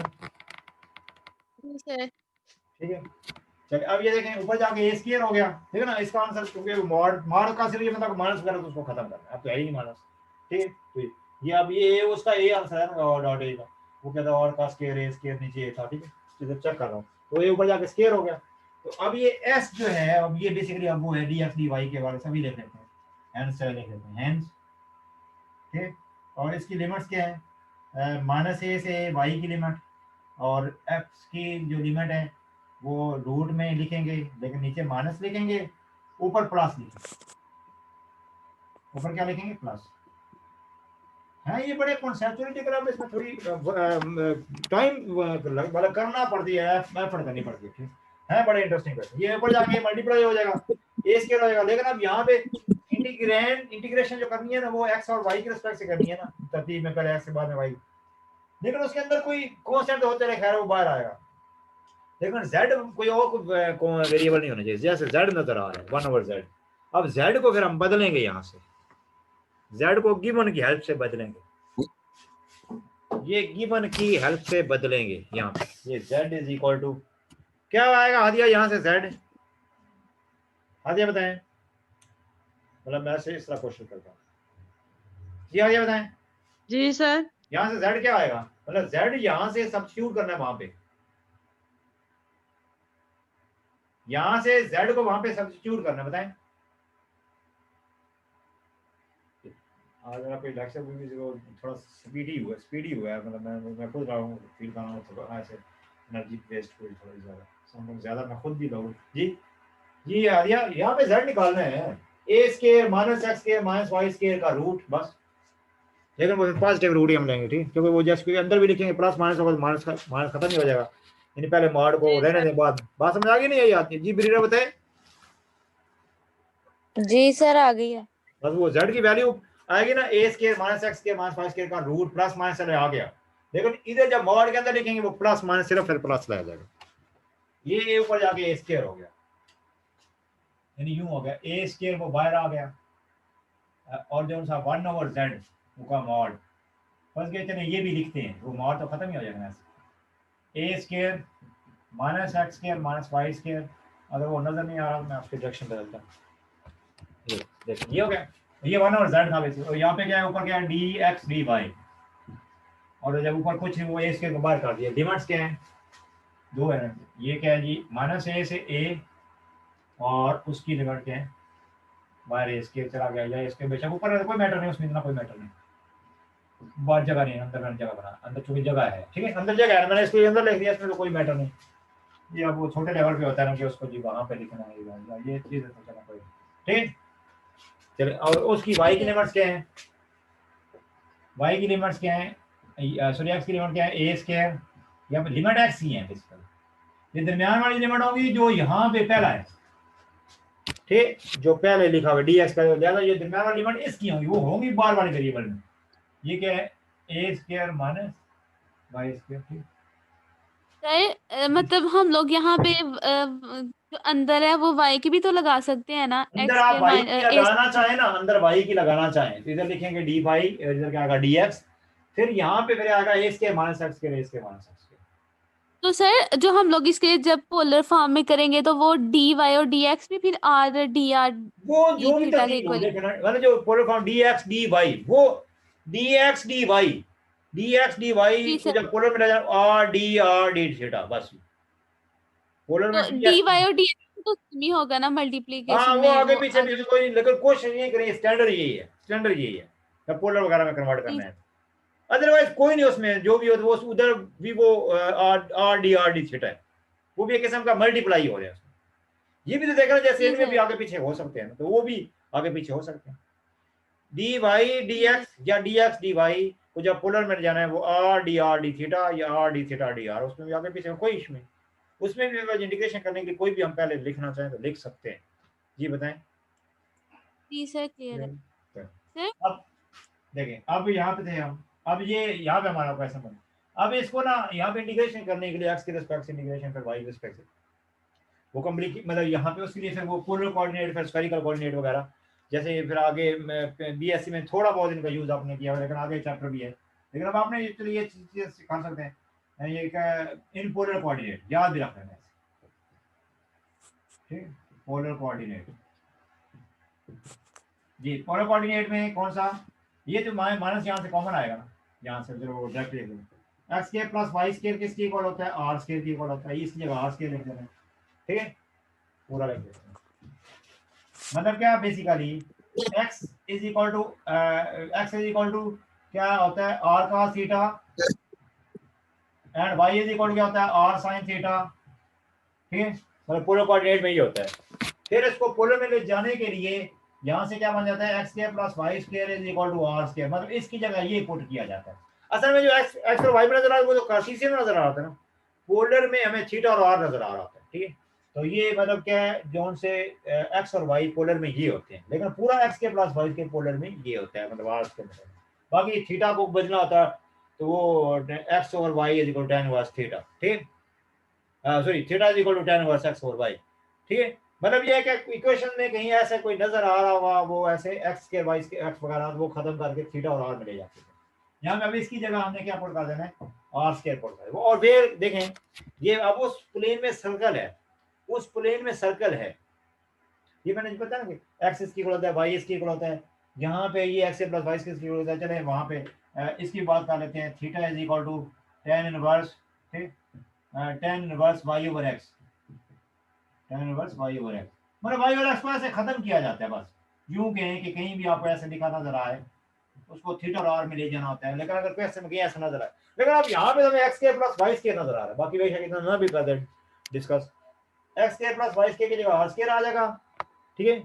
जी सर। ठीक है। चलिए अब ये देखें ऊपर जाके a स्क्वायर हो गया, ठीक है ना, इसका आंसर क्योंकि मॉड का सिर्फ ये मतलब माइनस वगैरह तो उसको खत्म करना है, अब तो है ही नहीं माइनस, ठीक है। तो ये अब ये उसका a आंसर है ना, और डॉट a का वो कहता है और का स्क्वायर a स्क्वायर नीचे a था, ठीक है, इधर चेक कर रहा हूँ, तो ये ऊपर जाके स्क्वायर हो गया। तो अब ये s जो है अब ये बेसिकली अब वो है dx dy के बारे में सभी लिख लेते हैं, हेंस लिख लेते हैं हेंस, ठीक। और इसकी लिमिट्स क्या है -a से y की लिमिट, और x की जो लिमिट है वो रूट में लिखेंगे लेकिन नीचे माइनस लिखेंगे, ऊपर प्लस लिखेंगे, ऊपर क्या लिखेंगे प्लस है। ये बड़े कॉन्सेप्चुअल डिग्राम, इसमें थोड़ी टाइम मतलब करना पड़ती है, एफर्ट करनी पड़ती है, ठीक है, बड़े इंटरेस्टिंग क्वेश्चन। ये ऊपर जाके मल्टीप्लाई हो जाएगा, ए स्क्वायर हो जाएगा, लेकिन अब यहाँ पे इंटीग्रेशन जो करनी है ना वो x और y के रिस्पेक्ट से करनी है ना, तरतीब में पहले x के बाद में y, लेकिन उसके अंदर कोई कांस्टेंट होते रहे, खैर वो बाहर आएगा, लेकिन z कोई और वेरिएबल नहीं होना चाहिए, जैसे z नजर आ रहा है 1/z। अब z को फिर हम बदलेंगे, यहाँ से z को गिवन की हेल्प से बदलेंगे, ये गिवन की हेल्प से बदलेंगे, यहाँ पे ये z इज इक्वल टू क्या आएगा हादिया, यहाँ से z, हादिया बताएं, मतलब मैं से इस तरह क्वेश्चन करता हूँ जी, हादिया बताएं जी सर। यहाँ से z क्या आएगा, मतलब z यहाँ से सब्स्टिट्यूट करना है वहां पे, यहाँ से z को वहां पे सब्स्टिट्यूट करना, बताएं। आज मेरा कोई लेक्चर भी थोड़ा स्पीडी हुआ है, मतलब मैं खुद रहा हूँ फील कर रहा हूँ थोड़ा ऐसे एनर्जी वेस्ट हुई थोड़ी ज़्यादा, समझ ज़्यादा मैं खुद भी रहूँ जी। जी आर्या यहाँ पे z निकालना है, a square minus x square minus y square का रूट, बस लेकिन वो पॉजिटिव रूट ही हम लेंगे, ठीक, क्योंकि वो जैसे अंदर भी लिखेंगे प्लस माइनस होगा, माइनस खत्म नहीं हो जाएगा, यानी पहले मॉड को रहने दें, बात समझ आ गई नहीं यही आती जी ब्रीरा बताए। जी सर आ गई है। बस वो z की वैल्यू आएगी ना a square minus x square minus y square का रूट प्लस माइनस चले आ गया, लेकिन इधर जब मॉड के अंदर लिखेंगे वो प्लस माइनस सिर्फ फिर प्लस लाया जाएगा, ये a ऊपर जाके a स्क्वायर हो गया, यानी यूं हो गया a स्क्वायर वो बाहर आ गया, और जो सा 1/z का मॉड बस गए, चले ये भी लिखते हैं, वो मॉड तो खत्म ही हो जाएगा a square minus x square minus y square, अगर वो नजर नहीं आ रहा तो मैं आपके डायरेक्शन बदलता हूँ, ये देखिए ये हो गया, ये 1/z था वैसे, और यहाँ पे क्या है ऊपर क्या है dx dy, और जब ऊपर कुछ वो a स्क्वायर को बाहर कर दिया, लिमिट्स क्या है दो है, ये क्या है जी माइनस a से a, और उसकी लिमिट क्या है बाहर a स्क्वायर चला गया, या इसके बेशक ऊपर है कोई मैटर नहीं, उसमें इतना कोई मैटर नहीं, बाहर जगह नहीं, अंदर मैंने जगह बना, अंदर चूंकि जगह है, ठीक है अंदर जगह है, मैंने इसको अंदर लिख दिया, इसमें तो कोई मैटर नहीं, ये अब वो छोटे लेवल पे होता है ना कि उसको जी वहां पे लिखना है, ये चीज है तो चला कोई ठीक। चलिए और उसकी y की लिमिट्स क्या है, y की लिमिट्स क्या है, सॉरी x की लिमिट क्या है a स्क्वायर, या लिमिट x ही है बेसिकली, ये दरमियान वाली लिमिट होगी जो यहाँ पे पहला है, ठीक, जो पहले लिखा हुआ dx का, लिहाजा ये दरमियान वाली लिमिट इसकी होगी, वो होंगी बार वाले वेरिएबल में, ये क्या है a square minus y square, ठीक। सर मतलब हम लोग यहाँ पे जो अंदर है वो y की भी तो लगा सकते हैं ना, अंदर x आप स्क्वायर y की लगाना चाहें ना, अंदर y की लगाना चाहें तो इधर लिखेंगे dy, इधर क्या आएगा dx, फिर यहाँ पे फिर आएगा a square minus x square, a square minus x square. तो सर जो हम लोग इसके जब पोलर फॉर्म में करेंगे तो वो dy और dx भी फिर r dr वो जो भी थीटा के तरतीब हो, इक्वल, देखना मतलब जो पोलर फॉर्म dx dy, वो dx dy जी को सर। जब पोलर में ले जाए r d थीटा, बस पोलर में तो dx, dy और dx तो सेम ही होगा ना मल्टीप्लीकेशन हाँ वो में, आगे वो पीछे भी कोई, लेकिन कोशिश ये करिए, स्टैंडर्ड यही है, स्टैंडर्ड यही है जब पोलर वगैरह में कन्वर्ट करना है, अदरवाइज कोई नहीं उसमें जो भी हो, वो उधर भी वो आर डी थीटा है, वो भी एक किस्म का मल्टीप्लाई हो रहा है उसमें, ये भी तो देखना जैसे इनमें भी आगे पीछे हो सकते हैं, तो वो भी आगे पीछे हो सकते हैं, डी वाई डी एक्स या डी एक्स डी वाई को जब पोलर में जाना है वो आर डी थीटा या are d theta D R, उसमें भी आगे पीछे कोई इशू नहीं, उसमें भी अगर इंटीग्रेशन करने के लिए कोई भी हम पहले लिखना चाहें तो लिख सकते हैं, जी बताएं। जी सर क्लियर है सर। अब देखें, अब यहाँ पे थे हम, अब ये यहाँ पे हमारा क्वेश्चन बना, अब इसको ना यहाँ पे इंटीग्रेशन करने के लिए एक्स के रिस्पेक्ट से इंटीग्रेशन फिर वाई के रिस्पेक्ट से, वो कंप्लीट मतलब यहाँ पे उसके लिए फिर वो पोलर कोऑर्डिनेट फिर स्फेरिकल कोऑर्डिनेट वगैरह, जैसे फिर आगे बीएससी में थोड़ा बहुत इनका यूज आपने किया, लेकिन आगे चैप्टर भी है, लेकिन अब आपने चलिए ये चीज़ सिखा सकते हैं, ये क्या इन पोलर कोऑर्डिनेट याद भी रख लेना है, ठीक, पोलर कोऑर्डिनेट जी, पोलर कोऑर्डिनेट में कौन सा, ये जो माइनस यहाँ से कॉमन आएगा ना, यहाँ से जो डायरेक्ट लिख देंगे x square plus Y square किसके इक्वल होता है, आर स्क्वायर के इक्वल होता है, इसकी जगह आर स्क्वायर लिख देना, ठीक है पूरा लिख देना, मतलब क्या basically x is equal to क्या होता है r cos theta and y is equal क्या होता है r sin थीटा, ठीक है, मतलब पोलर कोऑर्डिनेट में ये होता है, फिर इसको पोलर में ले जाने के लिए यहाँ से क्या बन जाता है x square plus Y square is equal to r square, मतलब इसकी जगह ये पुट किया जाता है, असल में जो एक्स और वाई में नजर आ रहा है वो तो कार्टेशियन नजर आ रहा है ना, पोलर में हमें थीटा और आर नजर आ रहा है, ठीक है, तो ये मतलब क्या है जोन से एक्स और वाई पोलर में ये होते हैं, लेकिन पूरा एक्स के प्लस वाई के पोलर में ये होता है, मतलब आर के मतलब, बाकी थीटा को बदलना होता है तो वो x over y is equal to tan inverse theta, ठीक, sorry theta is equal to tan inverse x over y, ठीक है, मतलब ये है कि इक्वेशन में कहीं ऐसा कोई नजर आ रहा होगा वो ऐसे एक्स के वाई के एक्स वगैरह वो खत्म करके थीटा और आर में ले जाते हैं, यहाँ पे अभी इसकी जगह हमने क्या पुट कर देना है आर स्क्वायर पुट कर, और फिर देखें ये अब उस प्लेन में सर्कल है, उस प्लेन में सर्कल है, ये मैंने पता ना कि एक्स इसकी इक्वल होता है वाई इसकी इक्वल होता है, यहाँ पे ये एक्स प्लस वाई इसकी इक्वल होता है, चले वहाँ पे इसकी बात कर लेते हैं, theta is equal to tan inverse, ठीक, tan inverse y over x, tan inverse y over x, मतलब वाई ओवर एक्स को ऐसे खत्म किया जाता है, बस यूं कहें कि कहीं भी आपको ऐसे लिखा नजर आए उसको थीटा और आर में ले जाना होता है, लेकिन अगर क्वेश्चन में कहीं ऐसा नजर आए, लेकिन अब यहाँ पे हमें एक्स के प्लस वाई स्क्वायर नजर आ रहा है, बाकी बेशक इतना ना भी कर दे discuss, x square plus Y square की जगह आर स्क्वायर आ जाएगा, ठीक है,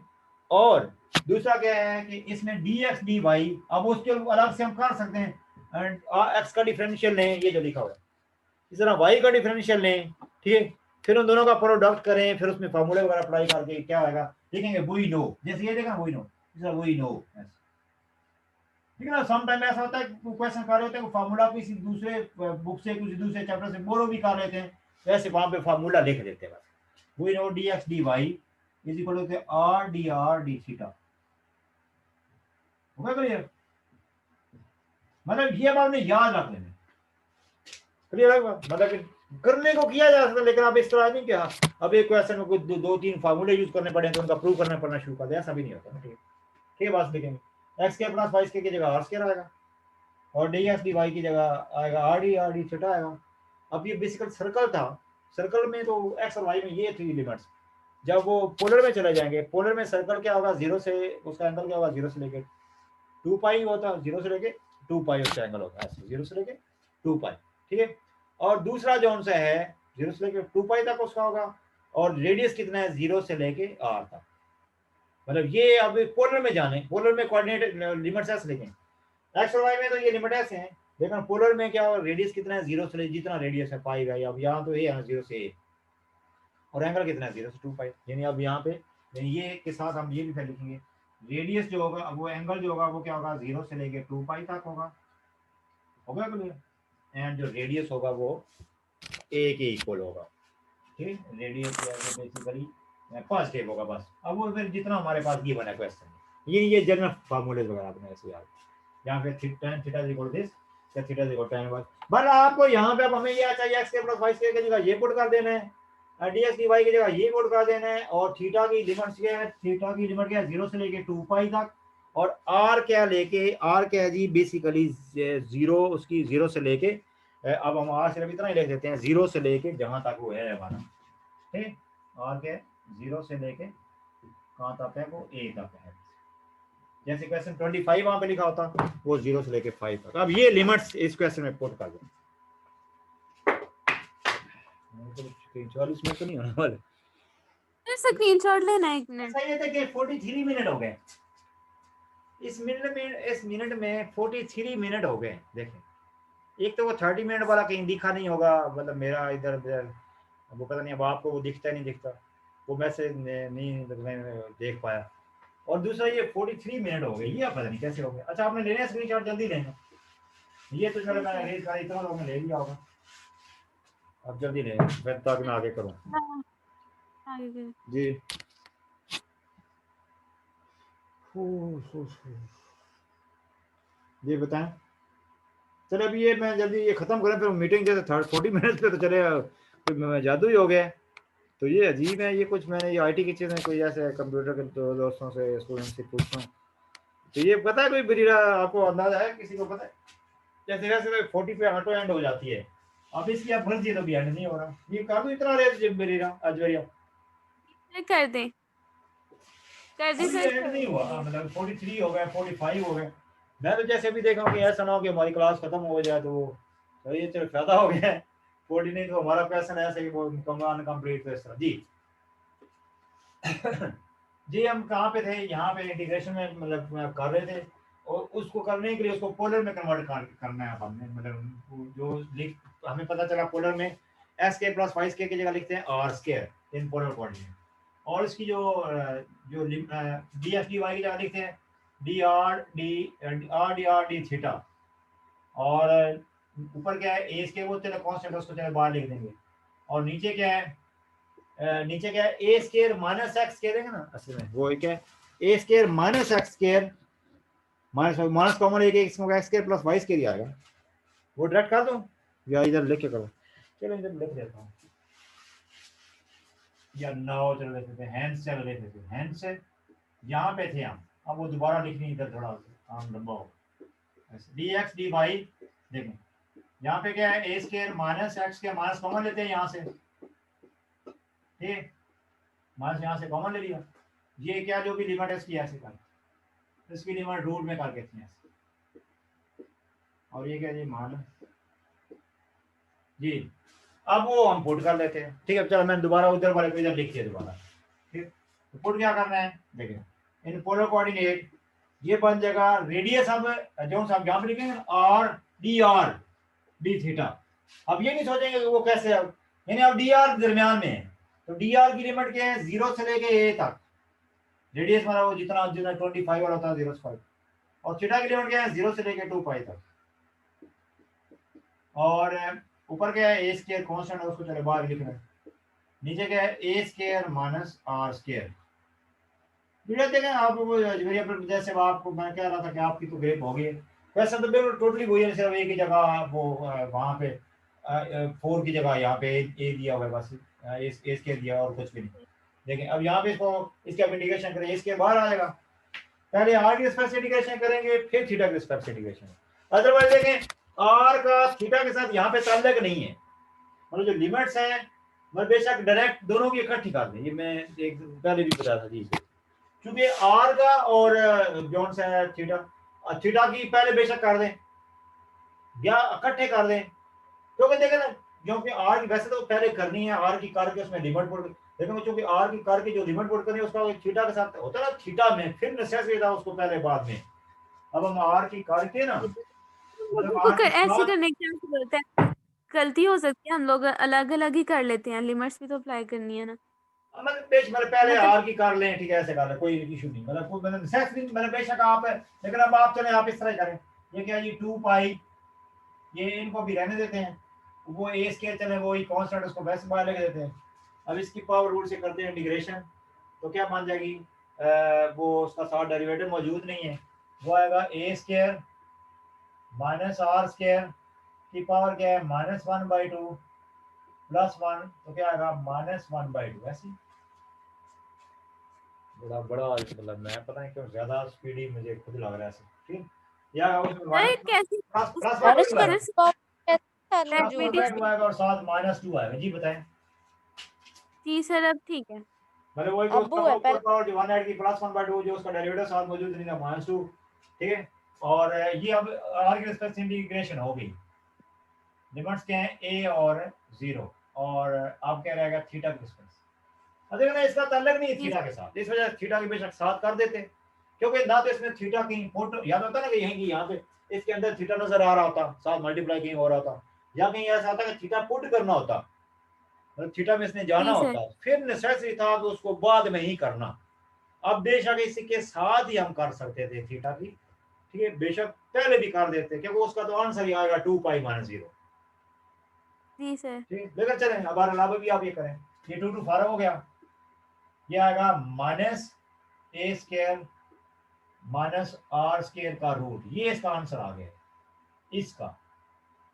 और दूसरा क्या है कि इसमें डी एक्स डी वाई, अब उसके अलग से हम कर सकते हैं, एंड एक्स का डिफरेंशियल लें, ये जो लिखा हुआ है, इस तरह वाई का डिफरेंशियल लें, ठीक है, फिर उन दोनों का प्रोडक्ट करें, फिर उसमें फार्मूले वगैरह अप्लाई करके क्या आएगा देखेंगे, वी नो, जैसे ये देखा वी नो, वी नो, ठीक है ना। सम टाइम ऐसा होता है क्वेश्चन कर रहे होते हैं फार्मूला किसी दूसरे बुक से कुछ दूसरे चैप्टर से बोरो भी कर लेते हैं, तो ऐसे वहां पे फार्मूला लिख देते हैं बस, we know d x d y is equal to r d theta, होगा क्लियर, मतलब ये बात में याद रख लेना, क्लियर है, मतलब करने को किया जा सकता है, लेकिन अब इस तरह नहीं किया अब एक क्वेश्चन में कुछ दो तीन फार्मूले यूज करने पड़े तो उनका प्रूव करना पड़ना शुरू कर दिया, ऐसा भी नहीं होता, ठीक है, ठीक है, बात लिखेंगे एक्स के प्लस वाई के की जगह आर स्क्वायर आएगा और डी एक्स डी वाई की जगह आएगा आर डी थीटा आएगा। अब ये बेसिकल सर्कल था, सर्कल में तो एक्स और वाई में ये थी लिमिट्स, जब वो पोलर में चले जाएंगे, पोलर में सर्कल क्या होगा, जीरो से उसका एंगल क्या होगा, जीरो से लेके 2 पाई होता है, जीरो से लेके 2 पाई उसका एंगल होता है, जीरो से लेके 2 पाई, ठीक है। और दूसरा जो उनसे है जीरो से लेके 2 पाई तक उसका होगा, और रेडियस कितना है, जीरो से लेके आर तक, मतलब ये अब पोलर में जाने, पोलर में कोऑर्डिनेट लिमिट्स ऐसे लेके, एक्स और वाई में तो ये लिमिट ऐसे हैं, लेकिन पोलर में क्या होगा, रेडियस कितना है, जीरो से जितना रेडियस है पाई गई, अब यहाँ तो ये है जीरो से ए, और एंगल कितना है, जीरो से 2 पाई, यानी अब यहाँ पे ये के साथ हम ये भी फिर लिखेंगे, रेडियस जो होगा, अब वो एंगल जो होगा वो क्या होगा, जीरो से लेके 2 पाई तक होगा क्लियर, एंड जो रेडियस होगा वो ए के इक्वल होगा, ठीक, रेडियस बेसिकली पॉजिटिव होगा बस। अब वो फिर जितना हमारे पास ये बना क्वेश्चन, ये जनरल फार्मूले वगैरह अपने ऐसे याद, यहाँ पे tan theta is equal to this, या theta is equal to tan y, but आपको यहाँ पे अब हमें ये चाहिए x के प्लस y के जगह ये पुट कर देना है, dx dy की जगह ये पुट कर देना है, और थीटा की लिमिट क्या है, थीटा की लिमिट क्या है, 0 से लेके 2 पाई तक, और r क्या लेके, r क्या है जी बेसिकली जीरो, उसकी 0 से लेके, अब हम r सिर्फ इतना ही लिख देते हैं, 0 से लेके जहां तक वो है हमारा, ठीक, r के 0 से लेके कहां तक है, वो a तक है, जैसे क्वेश्चन 25 वहां पे लिखा होता वो 0 से लेके 5 तक। अब ये लिमिट्स इस क्वेश्चन में पुट कर दो, स्क्रीनशॉट इसमें तो नहीं होने वाले, स्क्रीनशॉट लेना है, 1 मिनट। ऐसा ये था कि 43 मिनट हो गए, इस मिनट में 43 मिनट हो गए, देखें, एक तो वो 30 मिनट वाला कहीं दिखा नहीं होगा, मतलब मेरा इधर उधर वो पता नहीं, अब आपको वो दिखता नहीं दिखता, वो मैसेज नहीं देख पाया, और दूसरा ये 43 मिनट हो गए, ये पता नहीं कैसे हो गए। अच्छा आपने लेना है स्क्रीनशॉट, जल्दी लेना, ये तो चलो मैं रेज कर इतना लोगों ने ले लिया होगा, अब जल्दी ले फिर तक मैं आगे करूं आगे जी। ये बताएं, चलो अभी ये मैं जल्दी ये खत्म करें, फिर मीटिंग जैसे 40 मिनट पे तो चले कोई जादू ही हो गया, तो ये अजीब है, ये कुछ मैंने ये आईटी की चीज़ें कोई ऐसे कंप्यूटर के दोस्तों से स्टूडेंट से पूछता हूँ, तो ये पता है कोई बरीरा आपको अंदाजा है, किसी को पता है, जैसे वैसे 40 पे ऑटो एंड हो जाती है, अब इसकी आप भर दिए तो भी एंड नहीं हो रहा, ये कर दो इतना रेट बरीरा अजवरिया कर दे एंड नहीं हुआ, मतलब 43 हो गए, 45 हो गए, मैं तो जैसे भी देखा हूँ कि ऐसा ना हो कि हमारी क्लास खत्म हो जाए तो ये चलो फायदा हो गया है, 49 तो हमारा क्वेश्चन ऐसा ही अनकम्प्लीट तो इस तरह जी। जी हम कहाँ पे थे, यहाँ पे इंटीग्रेशन में मतलब कर रहे थे, और उसको करने के लिए उसको पोलर में कन्वर्ट करना है हमने, मतलब जो हमें पता चला पोलर में एस के प्लस वाई स्क्वायर की जगह लिखते हैं r square in polar coordinate, और इसकी जो डी एस डी वाई की जगह लिखते हैं डी थीटा, और ऊपर क्या है ए स्क्वायर, वो चलो कांस्टेंट उसको चलो बाहर लिख देंगे, और नीचे क्या है a square minus x square है ना, असल में वो क्या है a square minus x square, minus common लेके x square plus Y square ही आएगा, वो डायरेक्ट कर दूं या इधर लिख के करो, चलो इधर लिख देता हूँ, या नाउ चलो लिख देते हैं हैंड से, लिख देते हैं हैंड से, यहाँ पे थे हम, अब वो दोबारा लिखनी इधर थोड़ा काम लंबा हो, डी एक्स डी वाई देखें, यहाँ पे क्या है ए स्क्वायर माइनस एक्स के माइनस कॉमन लेते हैं यहाँ से, ठीक, माइनस यहाँ से कॉमन ले लिया, ये क्या जो भी लिमिट है इसकी ऐसे कर, इसकी लिमिट रूट में करके थी ऐसे, और ये क्या जी मान जी, अब वो हम पुट कर लेते हैं, ठीक है, चलो मैं दोबारा उधर वाले को इधर लिख दिया दोबारा, ठीक, तो पुट क्या करना है देखिए इन पोलर कोऑर्डिनेट ये बन जाएगा रेडियस। अब जो हम यहाँ पे लिखेंगे आर डी थीटा। अब ये नहीं सोचेंगे कि वो कैसे, अब यानी अब डी आर दरमियान में है, तो डी आर की लिमिट क्या है 0 से लेके ए तक। रेडियस हमारा वो जितना 25 वाला होता है 0 से 5, और थीटा की लिमिट क्या है 0 से लेके 2 पाई तक। और ऊपर क्या है ए स्क्वायर कांस्टेंट है, उसको चले बाहर लिखना है। नीचे क्या है a square minus r square. Video देखें आप वो जैसे आपको मैं कह रहा था कि आपकी तो ग्रेप हो गई है, वैसे तो बिल्कुल टोटली वही है, सिर्फ एक ही जगह वो वहाँ पे 4 की जगह यहाँ पे ए दिया हुआ है, बस ए स्क्वायर दिया और कुछ भी नहीं। देखें अब यहाँ पे इसको इसके आप इंटीग्रेशन करें, इसके बाहर आएगा। पहले आर की रिस्पेक्ट से इंटीग्रेशन करेंगे, फिर थीटा की रिस्पेक्ट से इंटीग्रेशन। अदरवाइज देखें आर का थीटा के साथ यहाँ पे ताल्लुक नहीं है, मतलब जो लिमिट्स हैं मैं बेशक डायरेक्ट दोनों की इकट्ठी कर दें। ये मैं एक पहले भी बताया था जी, क्योंकि आर का और जोन सा है थीटा की पहले बेशक कर दें या इकट्ठे कर दें, क्योंकि देखें ना क्योंकि आर की वैसे तो पहले करनी है, आर की करके उसमें लिमिट पुट, लेकिन चूंकि आर की करके जो लिमिट पुट करनी है उसका थीटा के साथ होता है ना, थीटा में फिर नेसेसरी था उसको पहले बाद में। अब हम आर की करके ना ऐसे करने की क्या जरूरत है, गलती हो सकती है, हम लोग अलग अलग ही कर लेते हैं, लिमिट्स भी तो अप्लाई करनी है ना। मतलब पहले आर की कर लें, ठीक है ऐसे कर लें, कोई इशू नहीं, मतलब नेसेसरी मतलब बेशक आप है, लेकिन अब आप चले आप इस तरह करें। ये क्या ये 2 पाई, ये इनको भी रहने देते हैं, वो ए स्क्वायर चले वो ही कांस्टेंट उसको वैसे बाहर लेके देते हैं। अब इसकी पावर रूल से करते हैं इंटीग्रेशन, तो क्या बन जाएगी वो उसका साथ डेरिवेटिव मौजूद नहीं है, वो आएगा ए स्क्वायर माइनस आर स्क्वायर की पावर क्या है -1/2 प्लस 1, तो क्या आएगा -1/2। ऐसे बड़ा मतलब मैं पता नहीं क्यों ज्यादा स्पीडी मुझे खुद लग रहा है ऐसे, ठीक या अरे कैसे प्लस आएगा और साथ -2 आएगा। जी बताएं। जी सर अब ठीक है। मतलब वही जो उसका पावर जो 1 ऐड की +1/2 जो उसका डेरिवेटिव साथ मौजूद नहीं था -2, ठीक है। और ये अब आर की रिस्पेक्ट से इंटीग्रेशन हो गई, लिमिट्स क्या है a और 0, और आप क्या रहेगा थीटा की रिस्पेक्ट। अब देखो ना इसका ताल्लुक नहीं है थीटा के साथ, इस वजह से थीटा की बेशक साथ कर देते, क्योंकि ना तो इसमें थीटा की फोटो याद होता ना कि यहीं की यहाँ पे इसके अंदर थीटा नजर आ रहा होता, साथ मल्टीप्लाई कहीं हो रहा था, या कहीं ऐसा होता कि थीटा पुट करना होता, मतलब थीटा में इसने जाना होता, फिर नेसेसरी था तो उसको बाद में ही करना। अब बेशक इसी के साथ ही हम कर सकते थे थीटा की, ठीक है, बेशक पहले भी कर देते क्योंकि उसका तो आंसर ही आएगा 2 पाई -0। जी सर ठीक, लेकर चलें अब अलावा भी आप ये करें, ये 2 फारग हो गया, ये आएगा -a square minus r square का रूट, ये इसका आंसर आ गया इसका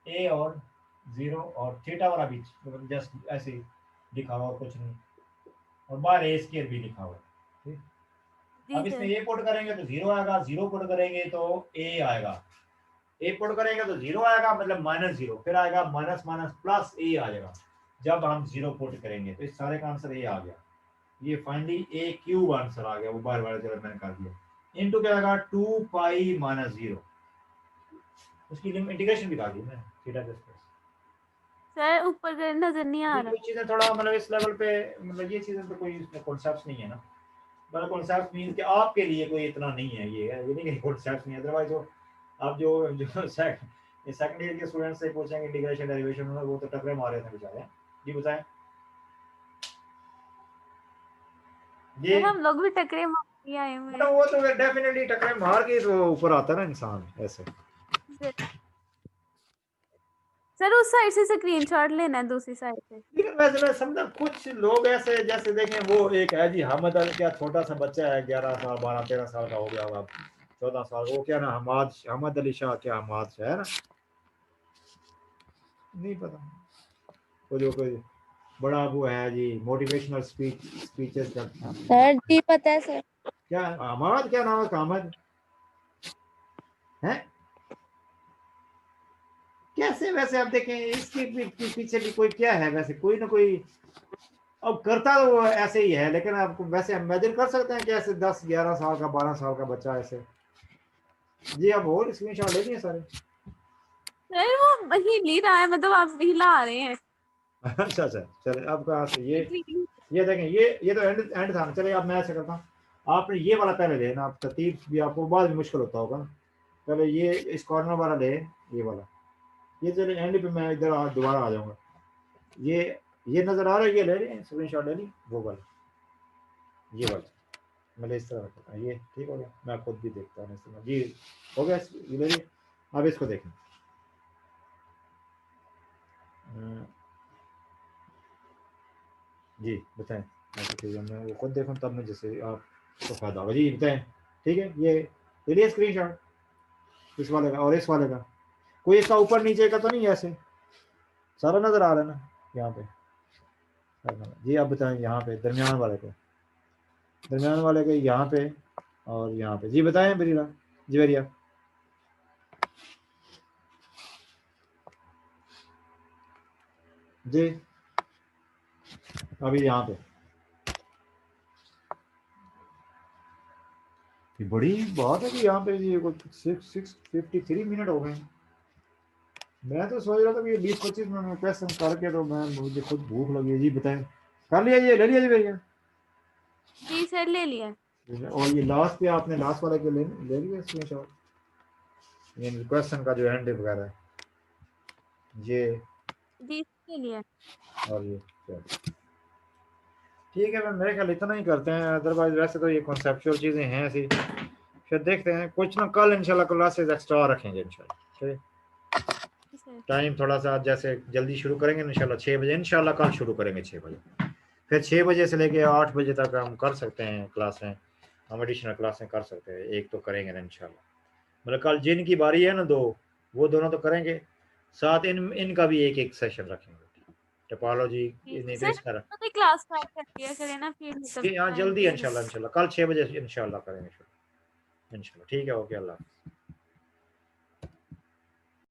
a और 0 और थीटा वाला भी जस्ट ऐसे लिखा हुआ कुछ नहीं, और बाहर a स्क्वायर भी लिखा हुआ है। अब इसमें a पुट करेंगे तो 0 आएगा, 0 पुट करेंगे तो a आएगा, a पुट करेंगे तो 0 आएगा मतलब -0, फिर आएगा माइनस प्लस a आ जाएगा जब हम 0 पुट करेंगे, तो इस सारे का आंसर a आ गया। ये फाइनली a क्यूब आंसर आ गया, वो बार बार जब मैंने कर दिया, इनटू क्या आएगा 2 पाई -0, उसकी इंटीग्रेशन भी कर दी मैंने थीटा के साथ। सर ऊपर का नजर नहीं आ रहा, ये चीजें थोड़ा मतलब इस लेवल पे, मतलब ये चीजें तो कोई इसमें कॉन्सेप्ट्स नहीं है ना, मतलब कॉन्सेप्ट मीन कि आपके लिए कोई इतना नहीं है, ये नहीं कि कॉन्सेप्ट नहीं है, अदरवाइज जो आप जो सेकंड ईयर के स्टूडेंट से पूछेंगे इंटीग्रेशन डेरिवेशन में, वो तो टकरे मारे थे बेचारे। जी बताएं। ये हम लोग भी टकरे मार के आए हुए हैं। वो तो डेफिनेटली टकरे मार के तो ऊपर आता है ना इंसान ऐसे। सर उस साइड से स्क्रीनशॉट लेना है, दूसरी साइड से। लेकिन वैसे मैं समझा कुछ लोग ऐसे जैसे देखें वो एक है जी हमद अली, क्या छोटा सा बच्चा है 11 साल 12 13 साल का हो गया होगा, 14 साल, वो क्या ना हमद अली शाह, क्या हमाद शाह है ना, नहीं पता, वो जो कोई बड़ा वो है जी मोटिवेशनल स्पीचेस करता है। सर जी पता है सर। क्या हमाद, क्या नाम है कामद है कैसे, वैसे आप देखें इसके पीछे भी कोई क्या है, वैसे कोई ना कोई अब करता तो वो ऐसे ही है, लेकिन आपको वैसे इमेजिन कर सकते हैं कि ऐसे 10 11 साल का 12 साल का बच्चा ऐसे। जी आप और स्क्रीनशॉट ले लिए सारे। सर वो हिल ही रहा है, मतलब आप हिला रहे हैं। अच्छा चलिए अब कहाँ से ये देखें, ये तो एंड था, चलिए अब मैं ऐसे करता हूँ, आपने ये वाला पहले लेना, आप तरतीब भी आपको बाद में मुश्किल होता होगा। पहले ये इस कॉर्नर वाला ले, ये वाला, ये चले एंड पे मैं इधर दोबारा आ जाऊंगा। ये नजर आ रहा है, ये ले लें स्क्रीनशॉट ले ली, वो वाला, ये वाला मैंने इस तरह रखा, ये ठीक हो गया। मैं खुद भी देखता हूँ इस तरह जी, हो गया, ये ले लीजिए। अब इसको देखें, जी बताएं, मैं वो खुद देखूँ तब मैं जैसे आपको फायदा होगा। जी बताएं, ठीक है, ये ले लिया स्क्रीनशॉट इस वाले का और इस वाले का, कोई इसका ऊपर नीचे का तो नहीं है, ऐसे सारा नजर आ रहा है ना यहाँ पे। जी आप बताएं, यहाँ पे दरमियान वाले पे, दरमियान वाले के यहाँ पे और यहाँ पे, जी बताएं बरीरा जी बरिया। जी अभी यहाँ पे ये बड़ी बात है कि यहाँ पे ये 6:53 मिनट हो गए। मैं तो सोच रहा था कि ये 20-25 मिनट में क्वेश्चन करके तो मैं, मुझे खुद भूख लगी है। जी बताएं, कर लिया, ये ले लिया जी भैया? जी सर ले लिया। और ये लास्ट पे आपने लास्ट वाले के ले लिया स्क्रीनशॉट, ये क्वेश्चन का जो एंड वगैरह है, ये जी ले लिया। और ये ठीक है। मैं मेरे ख्याल इतना ही करते हैं, अदरवाइज वैसे तो ये कॉन्सेप्चुअल चीज़ें हैं ऐसी। फिर देखते हैं कुछ ना, कल इंशाल्लाह क्लासेस एक्स्ट्रा रखेंगे इंशाल्लाह। ठीक, टाइम थोड़ा सा जैसे जल्दी शुरू करेंगे इंशाल्लाह 6 बजे, इंशाल्लाह कल शुरू करेंगे 6 बजे। फिर 6 बजे से लेके 8 बजे तक हम कर सकते हैं क्लासें, हम एडिशनल क्लासें कर सकते हैं, एक तो करेंगे ना इंशाल्लाह। मतलब कल जिनकी बारी है ना दो, वो दोनों तो करेंगे, साथ इनका भी एक सेशन रखेंगे, टोपोलॉजी सर तो कोई क्लास स्टार्ट कर दिया करें ना फिर हाँ जल्दी इंशाल्लाह कल 6 बजे इंशाल्लाह करेंगे इंशाल्लाह। ठीक है, ओके, अल्लाह।